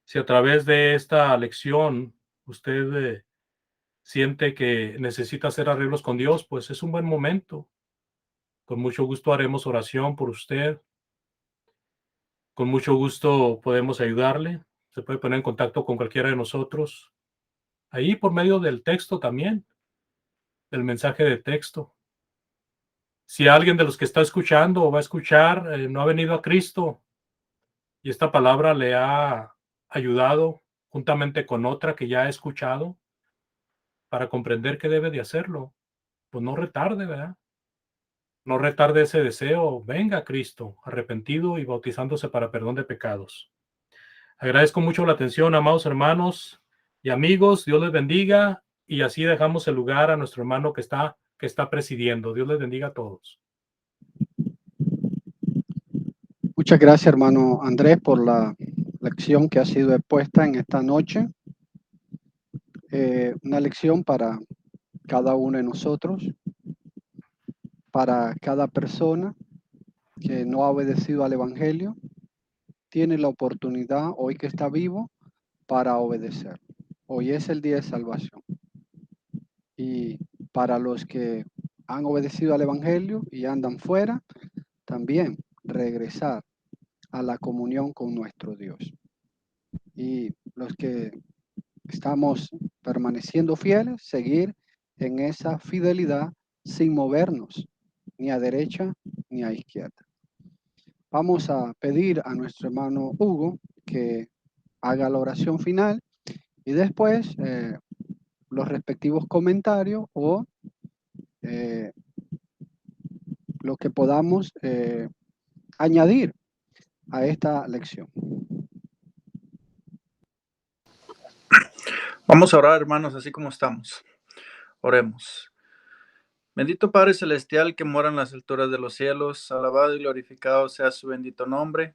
S1: si a través de esta lección usted siente que necesita hacer arreglos con Dios, pues es un buen momento. Con mucho gusto haremos oración por usted. Con mucho gusto podemos ayudarle. Se puede poner en contacto con cualquiera de nosotros. Ahí por medio del texto también, del mensaje de texto. Si alguien de los que está escuchando o va a escuchar no ha venido a Cristo y esta palabra le ha ayudado juntamente con otra que ya ha escuchado para comprender que debe de hacerlo, pues no retarde, ¿verdad? No retarde ese deseo. Venga a Cristo, arrepentido y bautizándose para perdón de pecados. Agradezco mucho la atención, amados hermanos y amigos. Dios les bendiga y así dejamos el lugar a nuestro hermano que está presidiendo. Dios les bendiga a todos.
S2: Muchas gracias, hermano Andrés, por la lección que ha sido expuesta en esta noche. Una lección para cada uno de nosotros, para cada persona que no ha obedecido al Evangelio, tiene la oportunidad, hoy que está vivo, para obedecer. Hoy es el día de salvación. Y para los que han obedecido al Evangelio y andan fuera, también regresar a la comunión con nuestro Dios. Y los que estamos permaneciendo fieles, seguir en esa fidelidad sin movernos ni a derecha ni a izquierda. Vamos a pedir a nuestro hermano Hugo que haga la oración final y después los respectivos comentarios o lo que podamos añadir a esta lección.
S4: Vamos a orar, hermanos, así como estamos. Oremos. Bendito Padre Celestial que mora en las alturas de los cielos, alabado y glorificado sea su bendito nombre.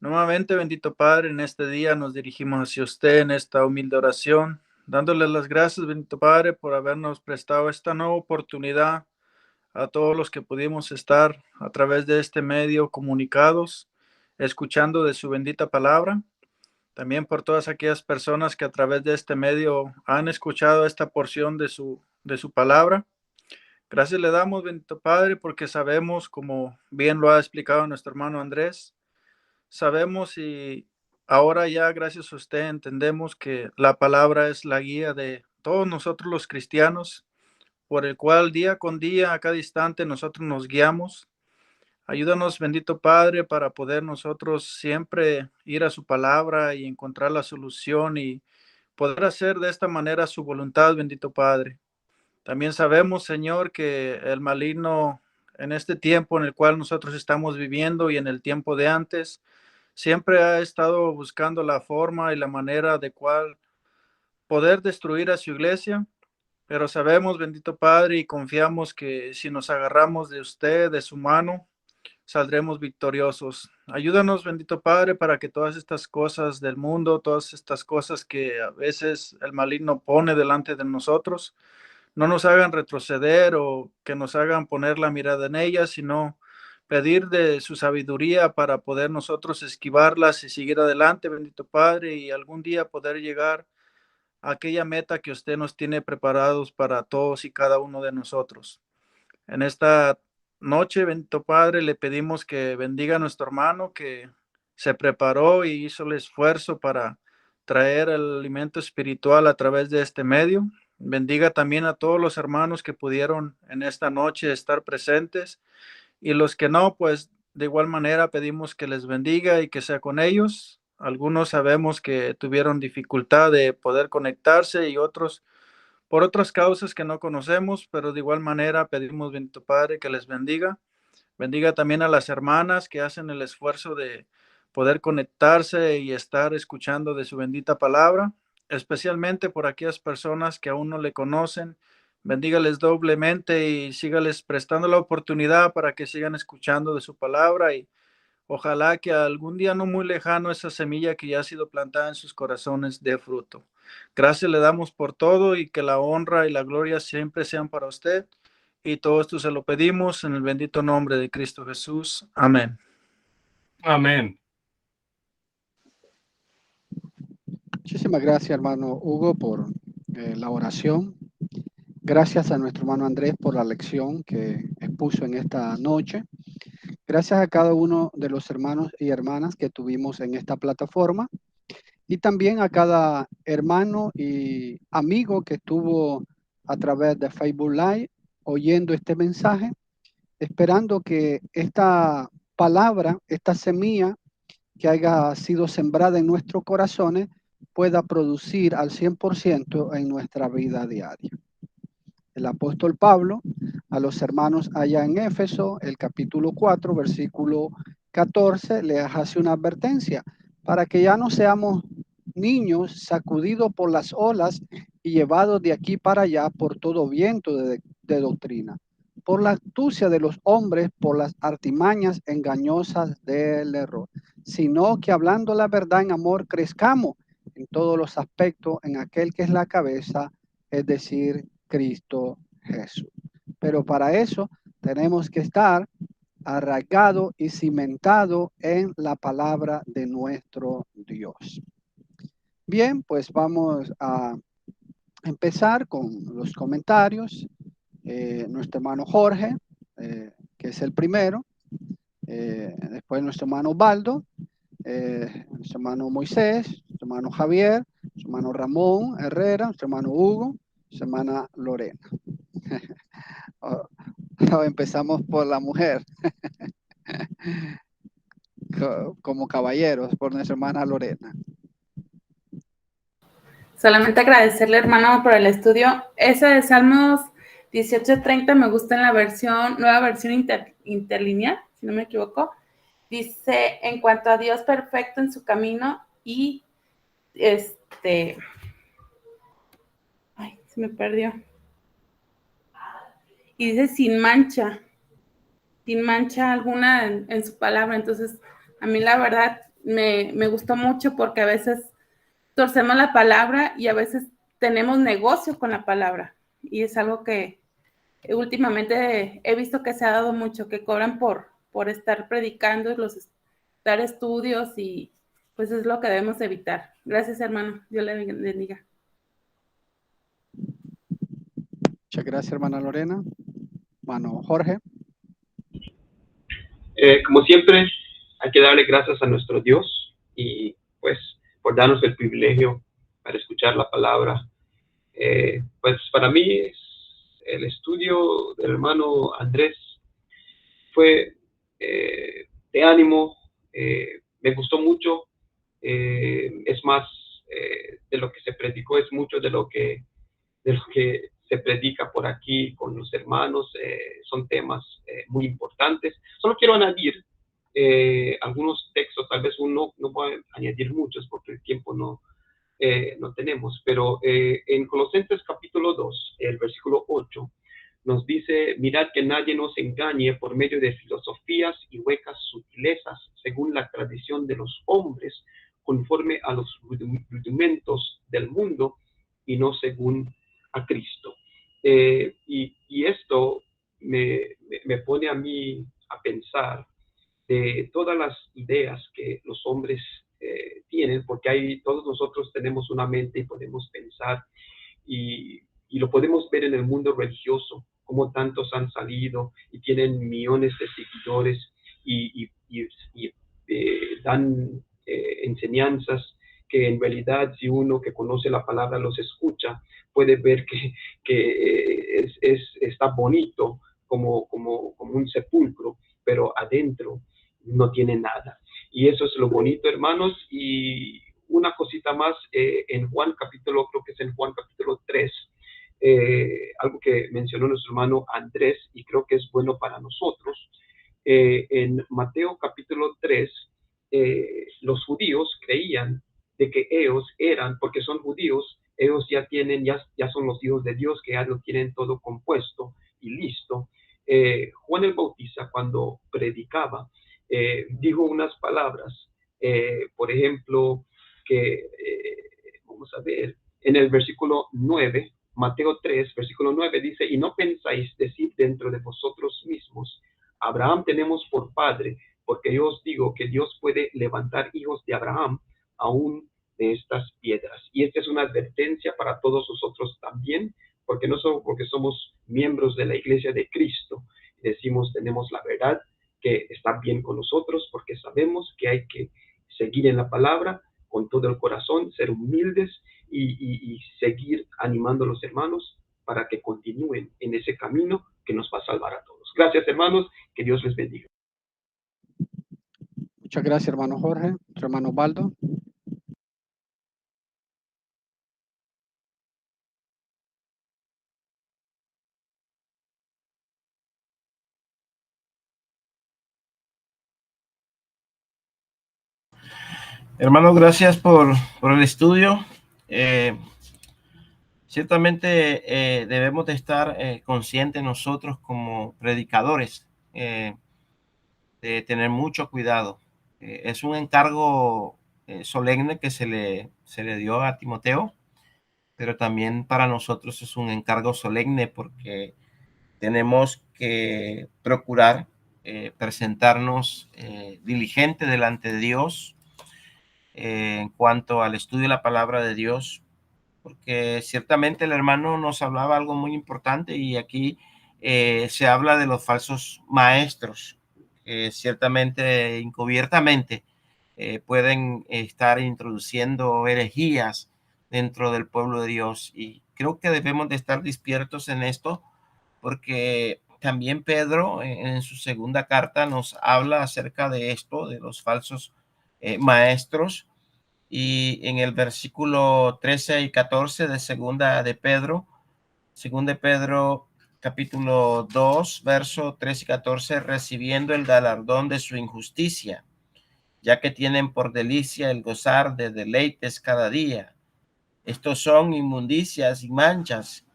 S4: Nuevamente, bendito Padre, en este día nos dirigimos hacia usted en esta humilde oración, dándole las gracias, bendito Padre, por habernos prestado esta nueva oportunidad a todos los que pudimos estar a través de este medio comunicados, escuchando de su bendita palabra. También por todas aquellas personas que a través de este medio han escuchado esta porción de su palabra. Gracias le damos, bendito Padre, porque sabemos, como bien lo ha explicado nuestro hermano Andrés, sabemos y ahora ya gracias a usted entendemos que la palabra es la guía de todos nosotros los cristianos, por el cual día con día, a cada instante, nosotros nos guiamos. Ayúdanos, bendito Padre, para poder nosotros siempre ir a su palabra y encontrar la solución y poder hacer de esta manera su voluntad, bendito Padre. También sabemos, Señor, que el maligno en este tiempo en el cual nosotros estamos viviendo y en el tiempo de antes, siempre ha estado buscando la forma y la manera de cual poder destruir a su iglesia. Pero sabemos, bendito Padre, y confiamos que si nos agarramos de usted, de su mano, saldremos victoriosos. Ayúdanos, bendito Padre, para que todas estas cosas del mundo, todas estas cosas que a veces el maligno pone delante de nosotros, no nos hagan retroceder o que nos hagan poner la mirada en ellas, sino pedir de su sabiduría para poder nosotros esquivarlas y seguir adelante, bendito Padre, y algún día poder llegar a aquella meta que usted nos tiene preparados para todos y cada uno de nosotros. En esta noche, bendito Padre, le pedimos que bendiga a nuestro hermano que se preparó y hizo el esfuerzo para traer el alimento espiritual a través de este medio. Bendiga también a todos los hermanos que pudieron en esta noche estar presentes y los que no, pues de igual manera pedimos que les bendiga y que sea con ellos. Algunos sabemos que tuvieron dificultad de poder conectarse y otros por otras causas que no conocemos, pero de igual manera pedimos, bendito Padre, que les bendiga. Bendiga también a las hermanas que hacen el esfuerzo de poder conectarse y estar escuchando de su bendita palabra, especialmente por aquellas personas que aún no le conocen. Bendígales doblemente y sígales prestando la oportunidad para que sigan escuchando de su palabra y ojalá que algún día no muy lejano esa semilla que ya ha sido plantada en sus corazones dé fruto. Gracias le damos por todo y que la honra y la gloria siempre sean para usted. Y todo esto se lo pedimos en el bendito nombre de Cristo Jesús. Amén.
S1: Amén.
S2: Muchísimas gracias, hermano Hugo, por la oración. Gracias a nuestro hermano Andrés por la lección que expuso en esta noche. Gracias a cada uno de los hermanos y hermanas que tuvimos en esta plataforma y también a cada hermano y amigo que estuvo a través de Facebook Live oyendo este mensaje, esperando que esta palabra, esta semilla que haya sido sembrada en nuestros corazones pueda producir al 100% en nuestra vida diaria. El apóstol Pablo a los hermanos allá en Éfeso, el capítulo 4, versículo 14, les hace una advertencia para que ya no seamos niños sacudidos por las olas y llevados de aquí para allá por todo viento de doctrina, por la astucia de los hombres, por las artimañas engañosas del error, sino que hablando la verdad en amor crezcamos en todos los aspectos en aquel que es la cabeza, es decir, Cristo Jesús. Pero para eso tenemos que estar arraigado y cimentado en la palabra de nuestro Dios. Bien, pues vamos a empezar con los comentarios. Nuestro hermano Jorge, que es el primero. Después nuestro hermano Baldo, nuestro hermano Moisés, nuestro hermano Javier, nuestro hermano Ramón Herrera, nuestro hermano Hugo, nuestra hermana Lorena. Empezamos por la mujer. Como caballeros, por nuestra hermana Lorena.
S5: Solamente agradecerle, hermano, por el estudio. Ese de Salmos 18:30 me gusta en la nueva versión interlineal, si no me equivoco. Dice, en cuanto a Dios perfecto en su camino y ay, se me perdió. Y dice sin mancha alguna en su palabra. Entonces, a mí la verdad me gustó mucho porque a veces torcemos la palabra y a veces tenemos negocio con la palabra. Y es algo que últimamente he visto que se ha dado mucho, que cobran por estar predicando, dar estudios, y pues es lo que debemos evitar. Gracias, hermano. Dios le bendiga.
S2: Muchas gracias, hermana Lorena. Hermano Jorge.
S6: Como siempre, hay que darle gracias a nuestro Dios y pues por darnos el privilegio para escuchar la palabra. Pues para mí el estudio del hermano Andrés fue de ánimo, me gustó mucho, es más, de lo que se predicó es mucho de lo que se predica por aquí con los hermanos, son temas muy importantes. Solo quiero añadir algunos textos, tal vez uno no voy a añadir muchos porque el tiempo no tenemos, pero en Colosenses capítulo 2, el versículo 8, nos dice: mirad que nadie nos engañe por medio de filosofías y huecas sutilezas, según la tradición de los hombres, conforme a los rudimentos del mundo y no según a Cristo. Y esto me pone a mí a pensar de todas las ideas que los hombres tienen, porque todos nosotros tenemos una mente y podemos pensar, y lo podemos ver en el mundo religioso, como tantos han salido y tienen millones de seguidores y dan enseñanzas que en realidad, si uno que conoce la palabra los escucha, puede ver que está bonito como un sepulcro, pero adentro no tiene nada. Y eso es lo bonito, hermanos. Y una cosita más, en Juan capítulo, creo que es en Juan capítulo 3, algo que mencionó nuestro hermano Andrés, y creo que es bueno para nosotros. En Mateo capítulo 3, los judíos creían de que ellos eran, porque son judíos, ellos ya son los hijos de Dios, que ya lo tienen todo compuesto y listo. Juan el Bautista, cuando predicaba, dijo unas palabras, por ejemplo, que vamos a ver, en el versículo 9, Mateo 3, versículo 9, dice: y no pensáis decir dentro de vosotros mismos, Abraham tenemos por padre, porque yo os digo que Dios puede levantar hijos de Abraham aún de estas piedras. Y esta es una advertencia para todos nosotros también, porque no solo porque somos miembros de la iglesia de Cristo, decimos tenemos la verdad, que está bien con nosotros, porque sabemos que hay que seguir en la palabra con todo el corazón, ser humildes y seguir animando a los hermanos para que continúen en ese camino que nos va a salvar a todos. Gracias, hermanos, que Dios les bendiga.
S2: Muchas gracias, hermano Jorge. Nuestro hermano Baldo.
S7: Hermano, gracias por el estudio. Ciertamente debemos de estar conscientes nosotros como predicadores, de tener mucho cuidado. Es un encargo solemne que se le dio a Timoteo, pero también para nosotros es un encargo solemne porque tenemos que procurar presentarnos diligente delante de Dios en cuanto al estudio de la palabra de Dios, porque ciertamente el hermano nos hablaba algo muy importante, y aquí se habla de los falsos maestros, que ciertamente encubiertamente pueden estar introduciendo herejías dentro del pueblo de Dios, y creo que debemos de estar despiertos en esto, porque también Pedro en su segunda carta nos habla acerca de esto, de los falsos maestros, y en el versículo 13 y 14 de segunda de Pedro capítulo 2, verso 13 y 14, recibiendo el galardón de su injusticia, ya que tienen por delicia el gozar de deleites cada día. Estos son inmundicias y manchas,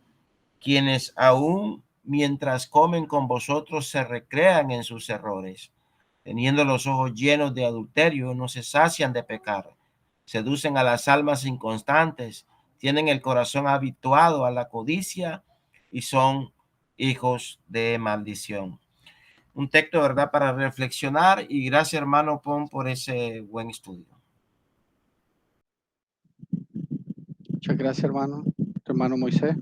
S7: quienes aún mientras comen con vosotros se recrean en sus errores. teniendo los ojos llenos de adulterio, no se sacian de pecar, seducen a las almas inconstantes, tienen el corazón habituado a la codicia y son hijos de maldición. Un texto, ¿verdad?, para reflexionar, y gracias, hermano Pon, por ese buen estudio.
S2: Muchas gracias, hermano. Hermano Moisés.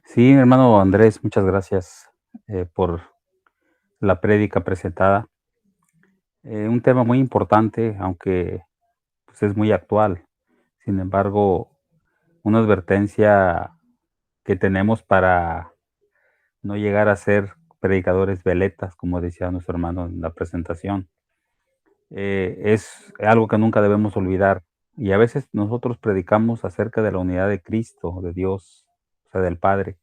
S3: Sí, hermano Andrés, muchas gracias por la prédica presentada. Un tema muy importante, aunque pues, es muy actual. Sin embargo, una advertencia que tenemos para no llegar a ser predicadores veletas, como decía nuestro hermano en la presentación. Es algo que nunca debemos olvidar. Y a veces nosotros predicamos acerca de la unidad de Cristo, de Dios, o sea, del Padre.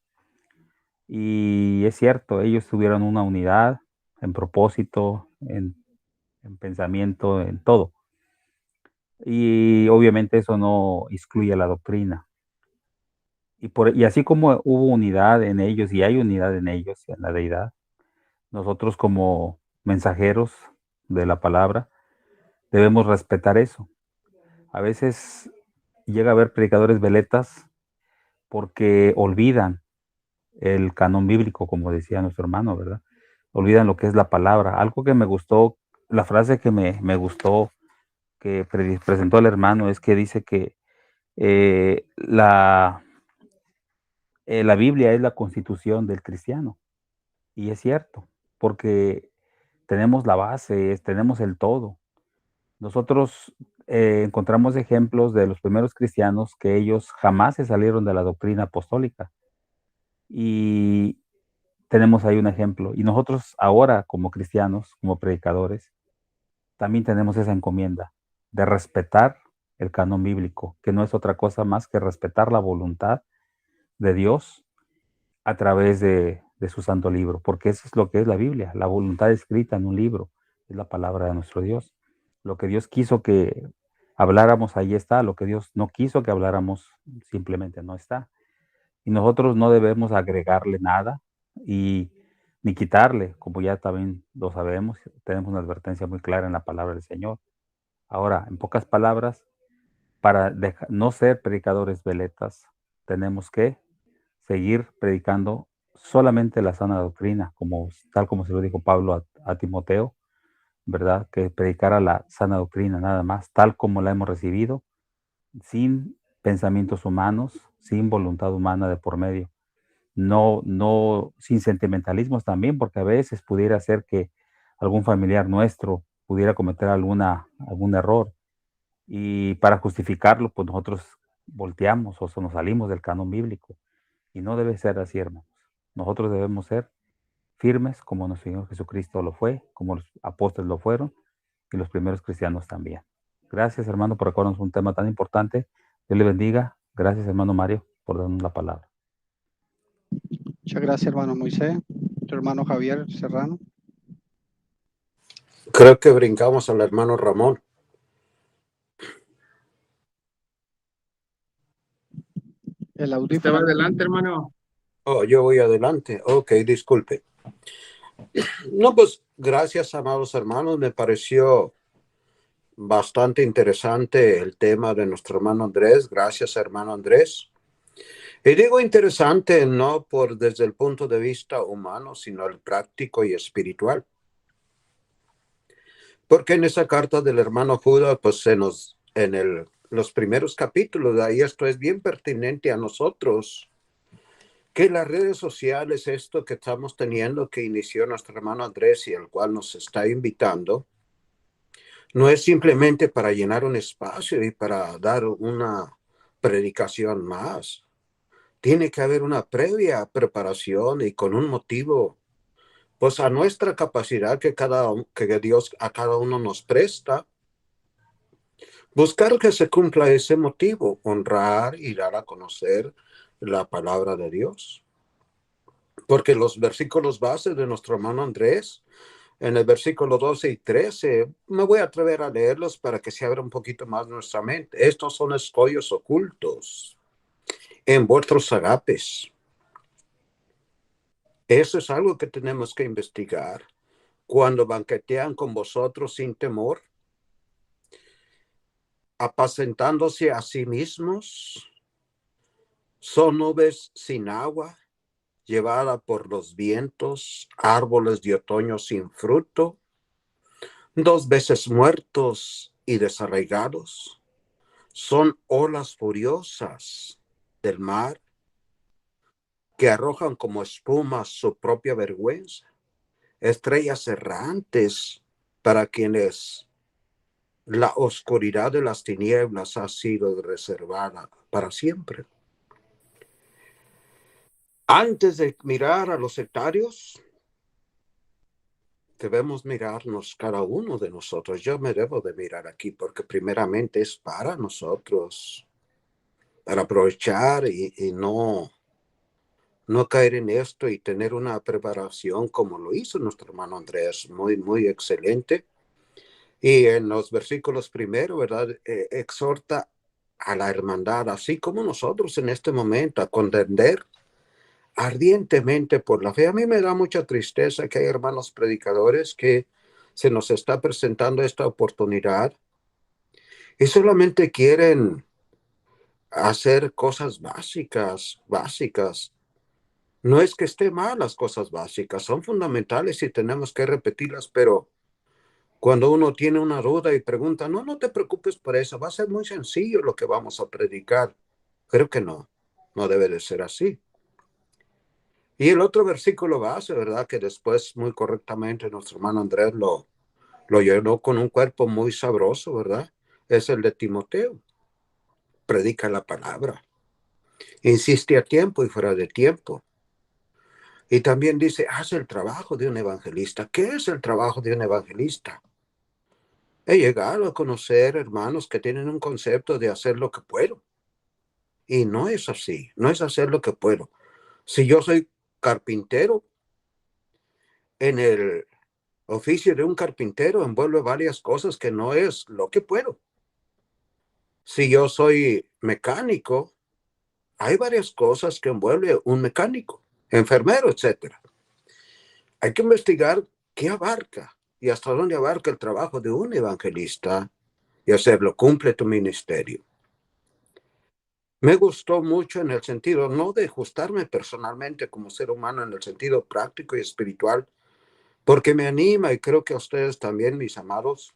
S3: Y es cierto, ellos tuvieron una unidad en propósito, en pensamiento, en todo. Y obviamente eso no excluye la doctrina. Y así como hubo unidad en ellos y hay unidad en ellos, en la deidad, nosotros como mensajeros de la palabra debemos respetar eso. A veces llega a haber predicadores veletas porque olvidan el canon bíblico, como decía nuestro hermano, ¿verdad? Olvidan lo que es la palabra. Algo que me gustó, la frase que me gustó que presentó el hermano es que dice que la Biblia es la constitución del cristiano. Y es cierto, porque tenemos la base, tenemos el todo. Nosotros encontramos ejemplos de los primeros cristianos que ellos jamás se salieron de la doctrina apostólica. Y tenemos ahí un ejemplo. Y nosotros ahora, como cristianos, como predicadores, también tenemos esa encomienda de respetar el canon bíblico, que no es otra cosa más que respetar la voluntad de Dios a través de su santo libro, porque eso es lo que es la Biblia, la voluntad escrita en un libro, es la palabra de nuestro Dios. Lo que Dios quiso que habláramos, ahí está. Lo que Dios no quiso que habláramos, simplemente no está. Y nosotros no debemos agregarle nada y ni quitarle, como ya también lo sabemos, tenemos una advertencia muy clara en la palabra del Señor. Ahora, en pocas palabras, para no ser predicadores veletas, tenemos que seguir predicando solamente la sana doctrina, tal como se lo dijo Pablo a Timoteo, ¿verdad? Que predicara la sana doctrina nada más, tal como la hemos recibido, sin pensamientos humanos, sin voluntad humana de por medio. No, sin sentimentalismos también, porque a veces pudiera ser que algún familiar nuestro pudiera cometer algún error, y para justificarlo, pues nosotros volteamos o nos salimos del canon bíblico, y no debe ser así, hermanos. Nosotros debemos ser firmes como nuestro Señor Jesucristo lo fue, como los apóstoles lo fueron, y los primeros cristianos también. Gracias, hermano, por recordarnos un tema tan importante. Dios le bendiga. Gracias, hermano Mario, por darnos la palabra.
S2: Muchas gracias, hermano Moisés. Tu hermano Javier Serrano.
S8: Creo que brincamos al hermano Ramón.
S2: El audífono.
S9: Usted va adelante, hermano.
S8: Oh, yo voy adelante. Ok, disculpe. No, pues gracias, amados hermanos. Me pareció bastante interesante el tema de nuestro hermano Andrés. Gracias, hermano Andrés. Y digo interesante no desde el punto de vista humano, sino el práctico y espiritual. Porque en esa carta del hermano Judas, pues los primeros capítulos, ahí esto es bien pertinente a nosotros, que las redes sociales, esto que estamos teniendo, que inició nuestro hermano Andrés y el cual nos está invitando, no es simplemente para llenar un espacio y para dar una predicación más. Tiene que haber una previa preparación y con un motivo, pues a nuestra capacidad que Dios a cada uno nos presta, buscar que se cumpla ese motivo, honrar y dar a conocer la palabra de Dios. Porque los versículos base de nuestro hermano Andrés, en el versículo 12 y 13, me voy a atrever a leerlos para que se abra un poquito más nuestra mente. Estos son escollos ocultos en vuestros agapes. Eso es algo que tenemos que investigar. cuando banquetean con vosotros sin temor, apacentándose a sí mismos? Son nubes sin agua, llevada por los vientos, árboles de otoño sin fruto, 2 veces muertos y desarraigados. Son olas furiosas del mar que arrojan como espuma su propia vergüenza, estrellas errantes para quienes la oscuridad de las tinieblas ha sido reservada para siempre. Antes de mirar a los sectarios, debemos mirarnos cada uno de nosotros. Yo me debo de mirar aquí porque primeramente es para nosotros, para aprovechar y no caer en esto y tener una preparación como lo hizo nuestro hermano Andrés, muy, muy excelente. Y en los versículos primero, ¿verdad? Exhorta a la hermandad, así como nosotros en este momento, a contender ardientemente por la fe. A mí me da mucha tristeza que hay hermanos predicadores que se nos está presentando esta oportunidad y solamente quieren hacer cosas básicas. No es que esté mal las cosas básicas, son fundamentales y tenemos que repetirlas, pero cuando uno tiene una duda y pregunta, no te preocupes por eso, va a ser muy sencillo lo que vamos a predicar. Creo que no debe de ser así. Y el otro versículo base, ¿verdad? Que después muy correctamente nuestro hermano Andrés lo llenó con un cuerpo muy sabroso, ¿verdad? Es el de Timoteo. Predica la palabra. Insiste a tiempo y fuera de tiempo. Y también dice, haz el trabajo de un evangelista. ¿Qué es el trabajo de un evangelista? He llegado a conocer hermanos que tienen un concepto de hacer lo que puedo. Y no es así, no es hacer lo que puedo. Si yo soy carpintero, en el oficio de un carpintero envuelve varias cosas que no es lo que puedo. Si yo soy mecánico, hay varias cosas que envuelve un mecánico, enfermero, etc. Hay que investigar qué abarca y hasta dónde abarca el trabajo de un evangelista y hacerlo. Cumple tu ministerio. Me gustó mucho en el sentido, no de ajustarme personalmente como ser humano en el sentido práctico y espiritual, porque me anima y creo que a ustedes también, mis amados,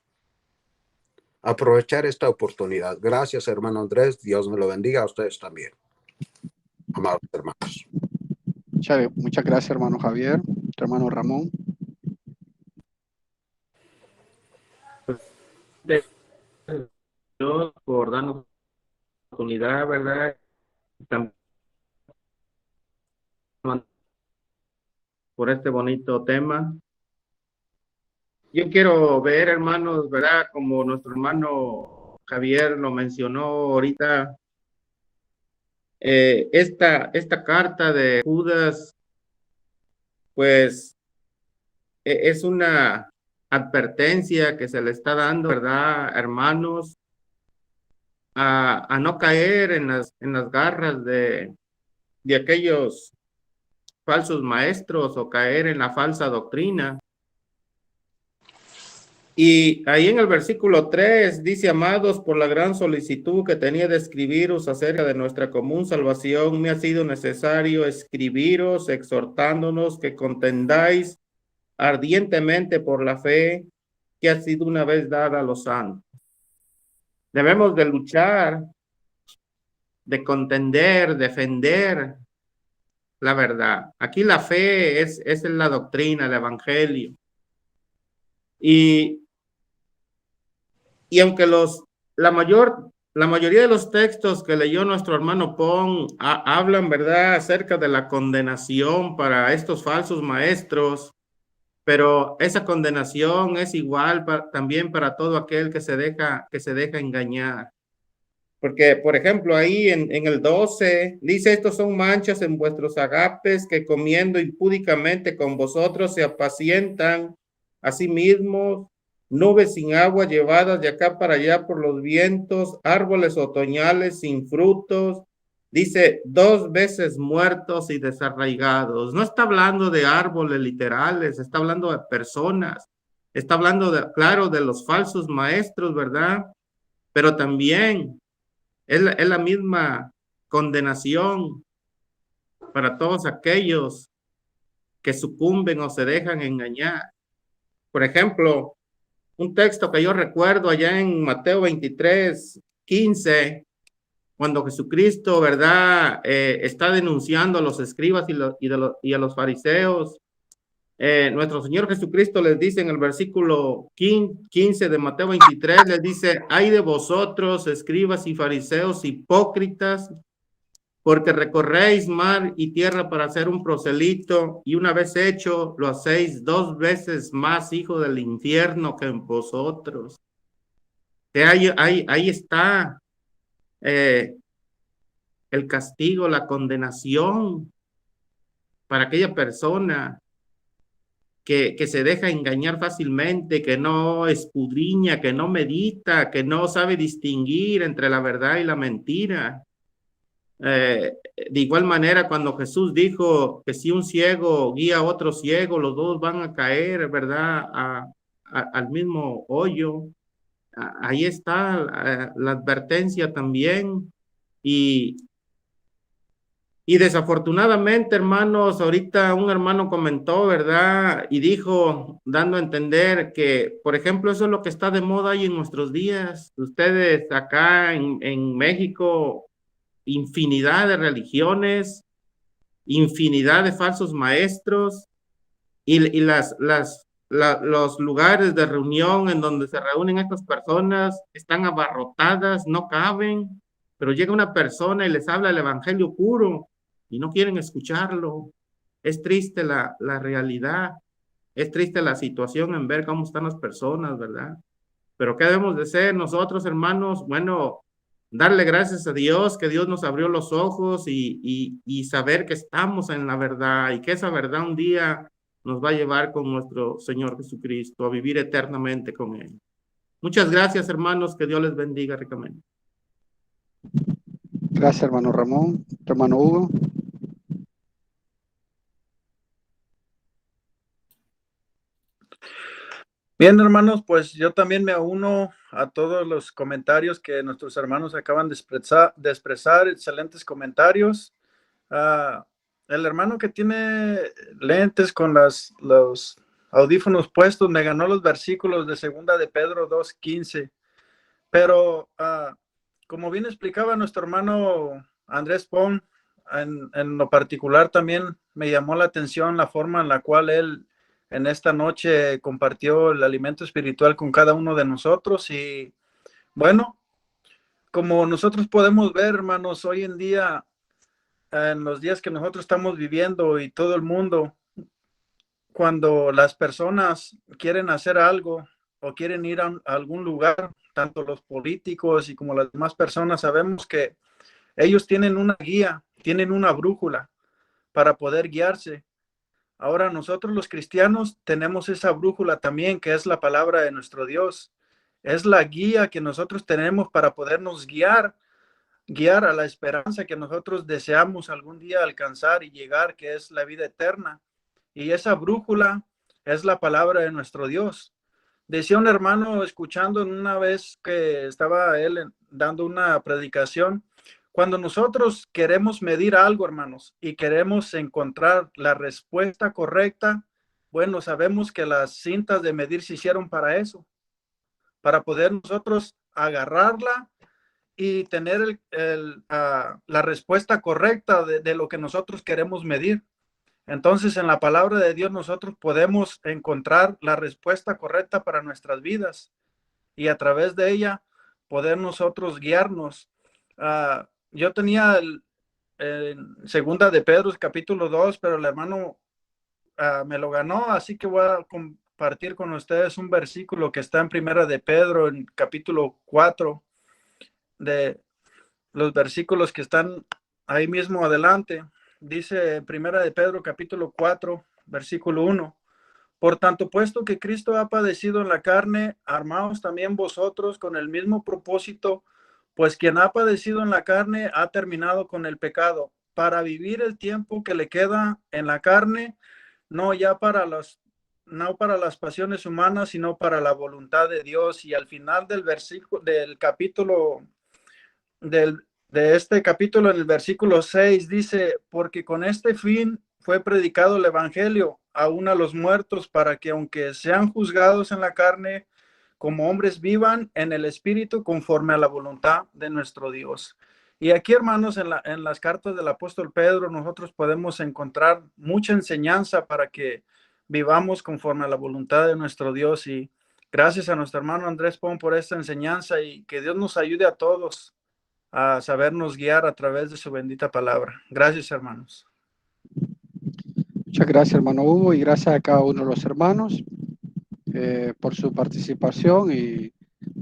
S8: aprovechar esta oportunidad. Gracias, hermano Andrés. Dios me lo bendiga a ustedes también, amados hermanos.
S2: Muchas gracias, hermano Javier, hermano Ramón.
S9: Dios por darnos oportunidad, ¿verdad? También por este bonito tema. Yo quiero ver, hermanos, ¿verdad? Como nuestro hermano Javier lo mencionó ahorita, esta carta de Judas, pues, es una advertencia que se le está dando, ¿verdad, hermanos? A no caer en las garras de aquellos falsos maestros o caer en la falsa doctrina. Y ahí en el versículo 3 dice, amados, por la gran solicitud que tenía de escribiros acerca de nuestra común salvación, me ha sido necesario escribiros, exhortándonos que contendáis ardientemente por la fe que ha sido una vez dada a los santos. Debemos de luchar, de contender, defender la verdad. Aquí la fe es la doctrina, el evangelio. Y aunque la mayoría de los textos que leyó nuestro hermano Pong hablan, ¿verdad?, acerca de la condenación para estos falsos maestros, pero esa condenación es igual también para todo aquel que se deja engañar. Porque, por ejemplo, ahí en el 12 dice, estos son manchas en vuestros agapes que comiendo impúdicamente con vosotros se apacientan a sí mismos, nubes sin agua llevadas de acá para allá por los vientos, árboles otoñales sin frutos, Dice, 2 veces muertos y desarraigados. No está hablando de árboles literales, está hablando de personas. Está hablando, claro, de los falsos maestros, ¿verdad? Pero también es la misma condenación para todos aquellos que sucumben o se dejan engañar. Por ejemplo, un texto que yo recuerdo allá en Mateo 23:15, cuando Jesucristo, ¿verdad? Está denunciando a los escribas y a los fariseos. Nuestro Señor Jesucristo les dice en el versículo 15 de Mateo 23, les dice, ay de vosotros, escribas y fariseos hipócritas, porque recorréis mar y tierra para hacer un proselito, y una vez hecho, lo hacéis 2 veces más hijo del infierno que en vosotros. Ahí está el castigo, la condenación para aquella persona que se deja engañar fácilmente, que no escudriña, que no medita, que no sabe distinguir entre la verdad y la mentira. De igual manera, cuando Jesús dijo que si un ciego guía a otro ciego, los dos van a caer, ¿verdad? Al mismo hoyo. Ahí está la advertencia también. Y desafortunadamente, hermanos, ahorita un hermano comentó, ¿verdad? Y dijo, dando a entender que, por ejemplo, eso es lo que está de moda ahí en nuestros días. Ustedes acá en México, infinidad de religiones, infinidad de falsos maestros y los lugares de reunión en donde se reúnen estas personas están abarrotadas, no caben, pero llega una persona y les habla el evangelio puro y no quieren escucharlo. Es triste la realidad, es triste la situación en ver cómo están las personas, ¿verdad? Pero ¿qué debemos de ser nosotros, hermanos? Bueno, darle gracias a Dios, que Dios nos abrió los ojos y saber que estamos en la verdad y que esa verdad un día nos va a llevar con nuestro Señor Jesucristo a vivir eternamente con Él. Muchas gracias, hermanos, que Dios les bendiga ricamente.
S2: Gracias, hermano Ramón. Hermano Hugo.
S4: Bien, hermanos, pues yo también me uno a todos los comentarios que nuestros hermanos acaban de expresar, excelentes comentarios. El hermano que tiene lentes con los audífonos puestos me ganó los versículos de 2 de Pedro 2:15, pero como bien explicaba nuestro hermano Andrés Pon, en lo particular también me llamó la atención la forma en la cual él en esta noche compartió el alimento espiritual con cada uno de nosotros. Y bueno, como nosotros podemos ver, hermanos, hoy en día, en los días que nosotros estamos viviendo y todo el mundo, cuando las personas quieren hacer algo o quieren ir a algún lugar, tanto los políticos y como las demás personas, sabemos que ellos tienen una guía, tienen una brújula para poder guiarse. Ahora nosotros los cristianos tenemos esa brújula también, que es la palabra de nuestro Dios. Es la guía que nosotros tenemos para podernos guiar a la esperanza que nosotros deseamos algún día alcanzar y llegar, que es la vida eterna. Y esa brújula es la palabra de nuestro Dios. Decía un hermano escuchando una vez que estaba él dando una predicación, cuando nosotros queremos medir algo, hermanos, y queremos encontrar la respuesta correcta, bueno, sabemos que las cintas de medir se hicieron para eso, para poder nosotros agarrarla y tener la respuesta correcta de lo que nosotros queremos medir. Entonces, en la palabra de Dios nosotros podemos encontrar la respuesta correcta para nuestras vidas y a través de ella poder nosotros guiarnos. Yo tenía en 2 de Pedro, capítulo 2, pero el hermano me lo ganó, así que voy a compartir con ustedes un versículo que está en 1 de Pedro, en capítulo 4, de los versículos que están ahí mismo adelante. Dice en 1 de Pedro, capítulo 4, versículo 1. Por tanto, puesto que Cristo ha padecido en la carne, armaos también vosotros con el mismo propósito, pues quien ha padecido en la carne ha terminado con el pecado, para vivir el tiempo que le queda en la carne, no para las pasiones humanas, sino para la voluntad de Dios. Y al final del versículo, del capítulo, de este capítulo, en el versículo 6, dice, porque con este fin fue predicado el evangelio aún a los muertos, para que aunque sean juzgados en la carne, como hombres vivan en el espíritu conforme a la voluntad de nuestro Dios. Y aquí, hermanos, en las cartas del apóstol Pedro, nosotros podemos encontrar mucha enseñanza para que vivamos conforme a la voluntad de nuestro Dios. Y gracias a nuestro hermano Andrés Pon por esta enseñanza, y que Dios nos ayude a todos a sabernos guiar a través de su bendita palabra. Gracias, hermanos.
S2: Muchas gracias, hermano Hugo, y gracias a cada uno de los hermanos por su participación y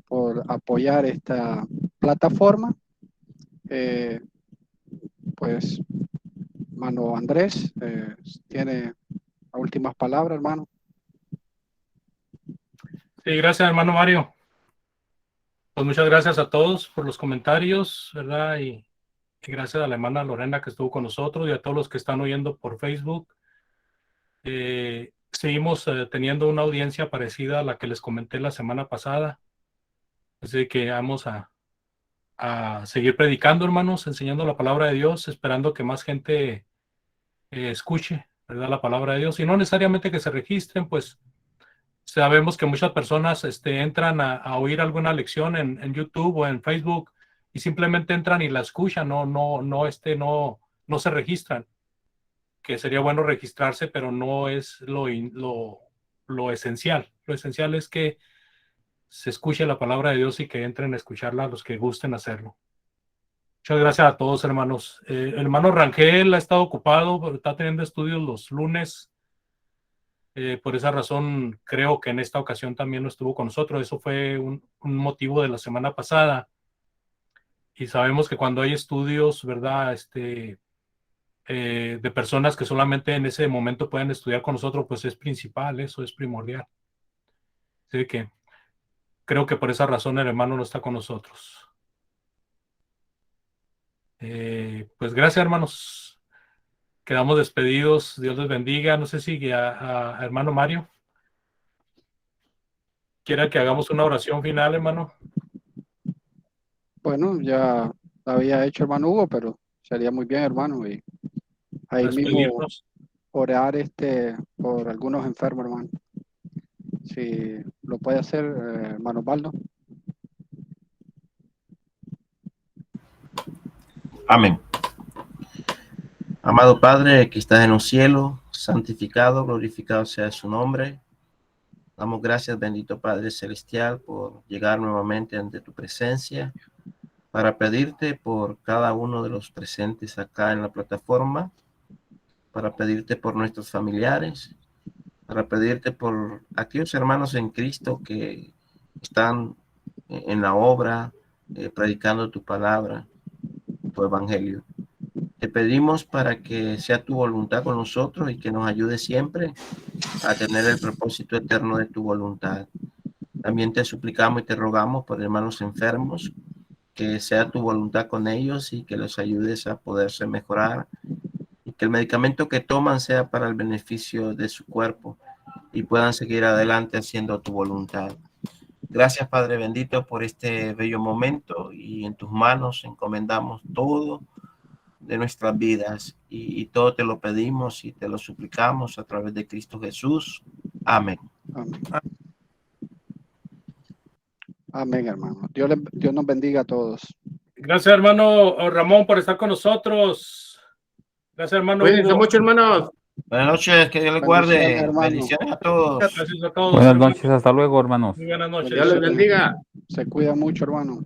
S2: por apoyar esta plataforma. Pues, hermano Andrés, tiene las últimas palabras, hermano.
S1: Sí, gracias, hermano Mario. Pues muchas gracias a todos por los comentarios, ¿verdad? Y gracias a la hermana Lorena que estuvo con nosotros, y a todos los que están oyendo por Facebook. Seguimos teniendo una audiencia parecida a la que les comenté la semana pasada. Así que vamos a seguir predicando, hermanos, enseñando la palabra de Dios, esperando que más gente escuche, ¿verdad?, la palabra de Dios. Y no necesariamente que se registren, pues sabemos que muchas personas entran a oír alguna lección en YouTube o en Facebook, y simplemente entran y la escuchan, no se registran. Que sería bueno registrarse, pero no es lo esencial. Lo esencial es que se escuche la palabra de Dios y que entren a escucharla los que gusten hacerlo. Muchas gracias a todos, hermanos. El hermano Rangel ha estado ocupado, pero está teniendo estudios los lunes. Por esa razón, creo que en esta ocasión también no estuvo con nosotros. Eso fue un motivo de la semana pasada. Y sabemos que cuando hay estudios, ¿verdad?, de personas que solamente en ese momento pueden estudiar con nosotros, pues es principal, eso es primordial. Así que creo que por esa razón el hermano no está con nosotros. Pues gracias, hermanos. Quedamos despedidos. Dios les bendiga. No sé si a hermano Mario quiera que hagamos una oración final, hermano.
S2: Bueno, ya la había hecho hermano Hugo, pero sería muy bien, hermano, y ahí mismo
S1: Despedirnos.
S2: orar por algunos enfermos, hermano. Si lo puede hacer, hermano Osvaldo.
S7: Amén. Amado Padre que estás en los cielos, santificado, glorificado sea su nombre. Damos gracias, bendito Padre Celestial, por llegar nuevamente ante tu presencia, para pedirte por cada uno de los presentes acá en la plataforma, para pedirte por nuestros familiares, para pedirte por aquellos hermanos en Cristo que están en la obra, predicando tu palabra, tu evangelio. Te pedimos para que sea tu voluntad con nosotros y que nos ayude siempre a tener el propósito eterno de tu voluntad. También te suplicamos y te rogamos por hermanos enfermos, que sea tu voluntad con ellos y que los ayudes a poderse mejorar, y que el medicamento que toman sea para el beneficio de su cuerpo y puedan seguir adelante haciendo tu voluntad. Gracias, Padre bendito, por este bello momento, y en tus manos encomendamos todo de nuestras vidas, y todo te lo pedimos y te lo suplicamos a través de Cristo Jesús. Amén.
S2: Amén. Amén, hermano. Dios nos bendiga a todos.
S1: Gracias, hermano Ramón, por estar con nosotros. Gracias, hermano
S9: Cuídense
S1: Hugo.
S9: mucho, hermanos.
S7: Buenas noches, que Dios les guarde. Bendiciones a todos.
S1: Gracias a todos.
S3: Buenas
S1: hermanos.
S3: noches, hasta luego, hermanos.
S1: Muy buenas noches.
S9: Dios les bendiga.
S2: Se cuida mucho, hermano.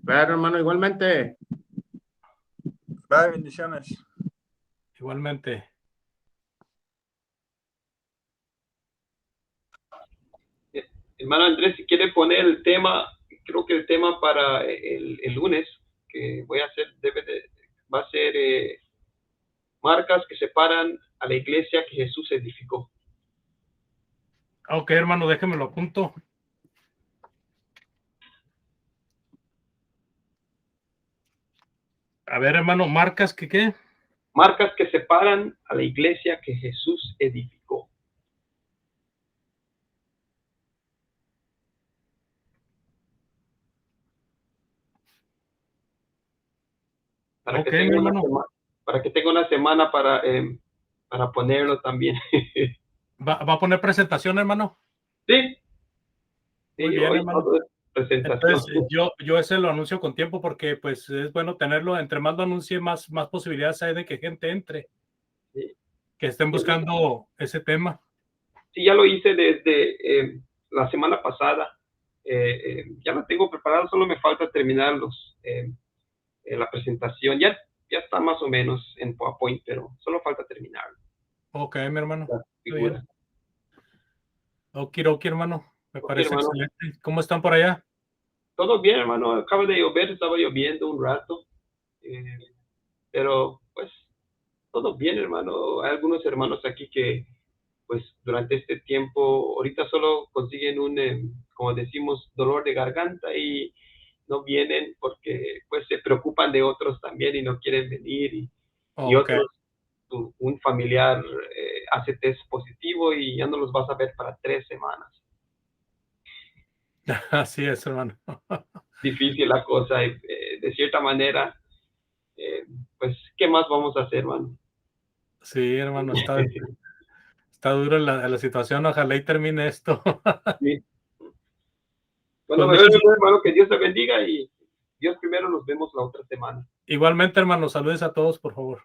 S9: Claro, hermano, igualmente.
S4: Bye, bendiciones.
S1: Igualmente.
S6: Hermano Andrés, si quiere poner el tema, creo que el tema para el lunes que voy a hacer va a ser marcas que separan a la iglesia que Jesús edificó.
S1: Ok, hermano, déjeme lo apunto. A ver, hermano, marcas que qué.
S6: Marcas que separan a la iglesia que Jesús edificó. Para que
S1: Ok, mi
S6: tenga una
S1: hermano.
S6: semana, para que tenga una semana para ponerlo también.
S1: ¿Va a poner presentación, hermano?
S6: Sí,
S1: Muy
S6: sí,
S1: bien,
S6: hoy
S1: hermano.
S6: todo es presentación.
S1: Entonces, yo ese lo anuncio con tiempo porque pues es bueno tenerlo. Entre más lo anuncie, más posibilidades hay de que gente entre,
S6: Sí.
S1: que estén buscando ese tema.
S6: Sí, ya lo hice desde la semana pasada. Ya lo tengo preparado, solo me falta terminar la presentación. Ya está más o menos en PowerPoint, pero solo falta terminarlo.
S1: Ok, mi hermano.
S6: La figura.
S1: Okidoki, hermano. Me
S6: Ok,
S1: parece
S6: hermano.
S1: excelente. ¿Cómo están por allá?
S6: Todo bien, hermano. Acaba de llover, estaba lloviendo un rato. Pero pues todo bien, hermano. Hay algunos hermanos aquí que pues durante este tiempo, ahorita solo consiguen como decimos, dolor de garganta y no vienen porque pues se preocupan de otros también y no quieren venir y
S1: Ok.
S6: otros, un familiar hace test positivo y ya no los vas a ver para 3 semanas.
S1: Así es, hermano.
S6: Difícil la cosa y de cierta manera, pues, ¿qué más vamos a hacer, hermano?
S1: Sí, hermano, está duro la situación. Ojalá y termine esto.
S6: Sí.
S1: Pues
S6: Bueno, hermano, que Dios te bendiga y Dios primero, nos vemos la otra semana.
S1: igualmente, hermano, saludes a todos, por favor.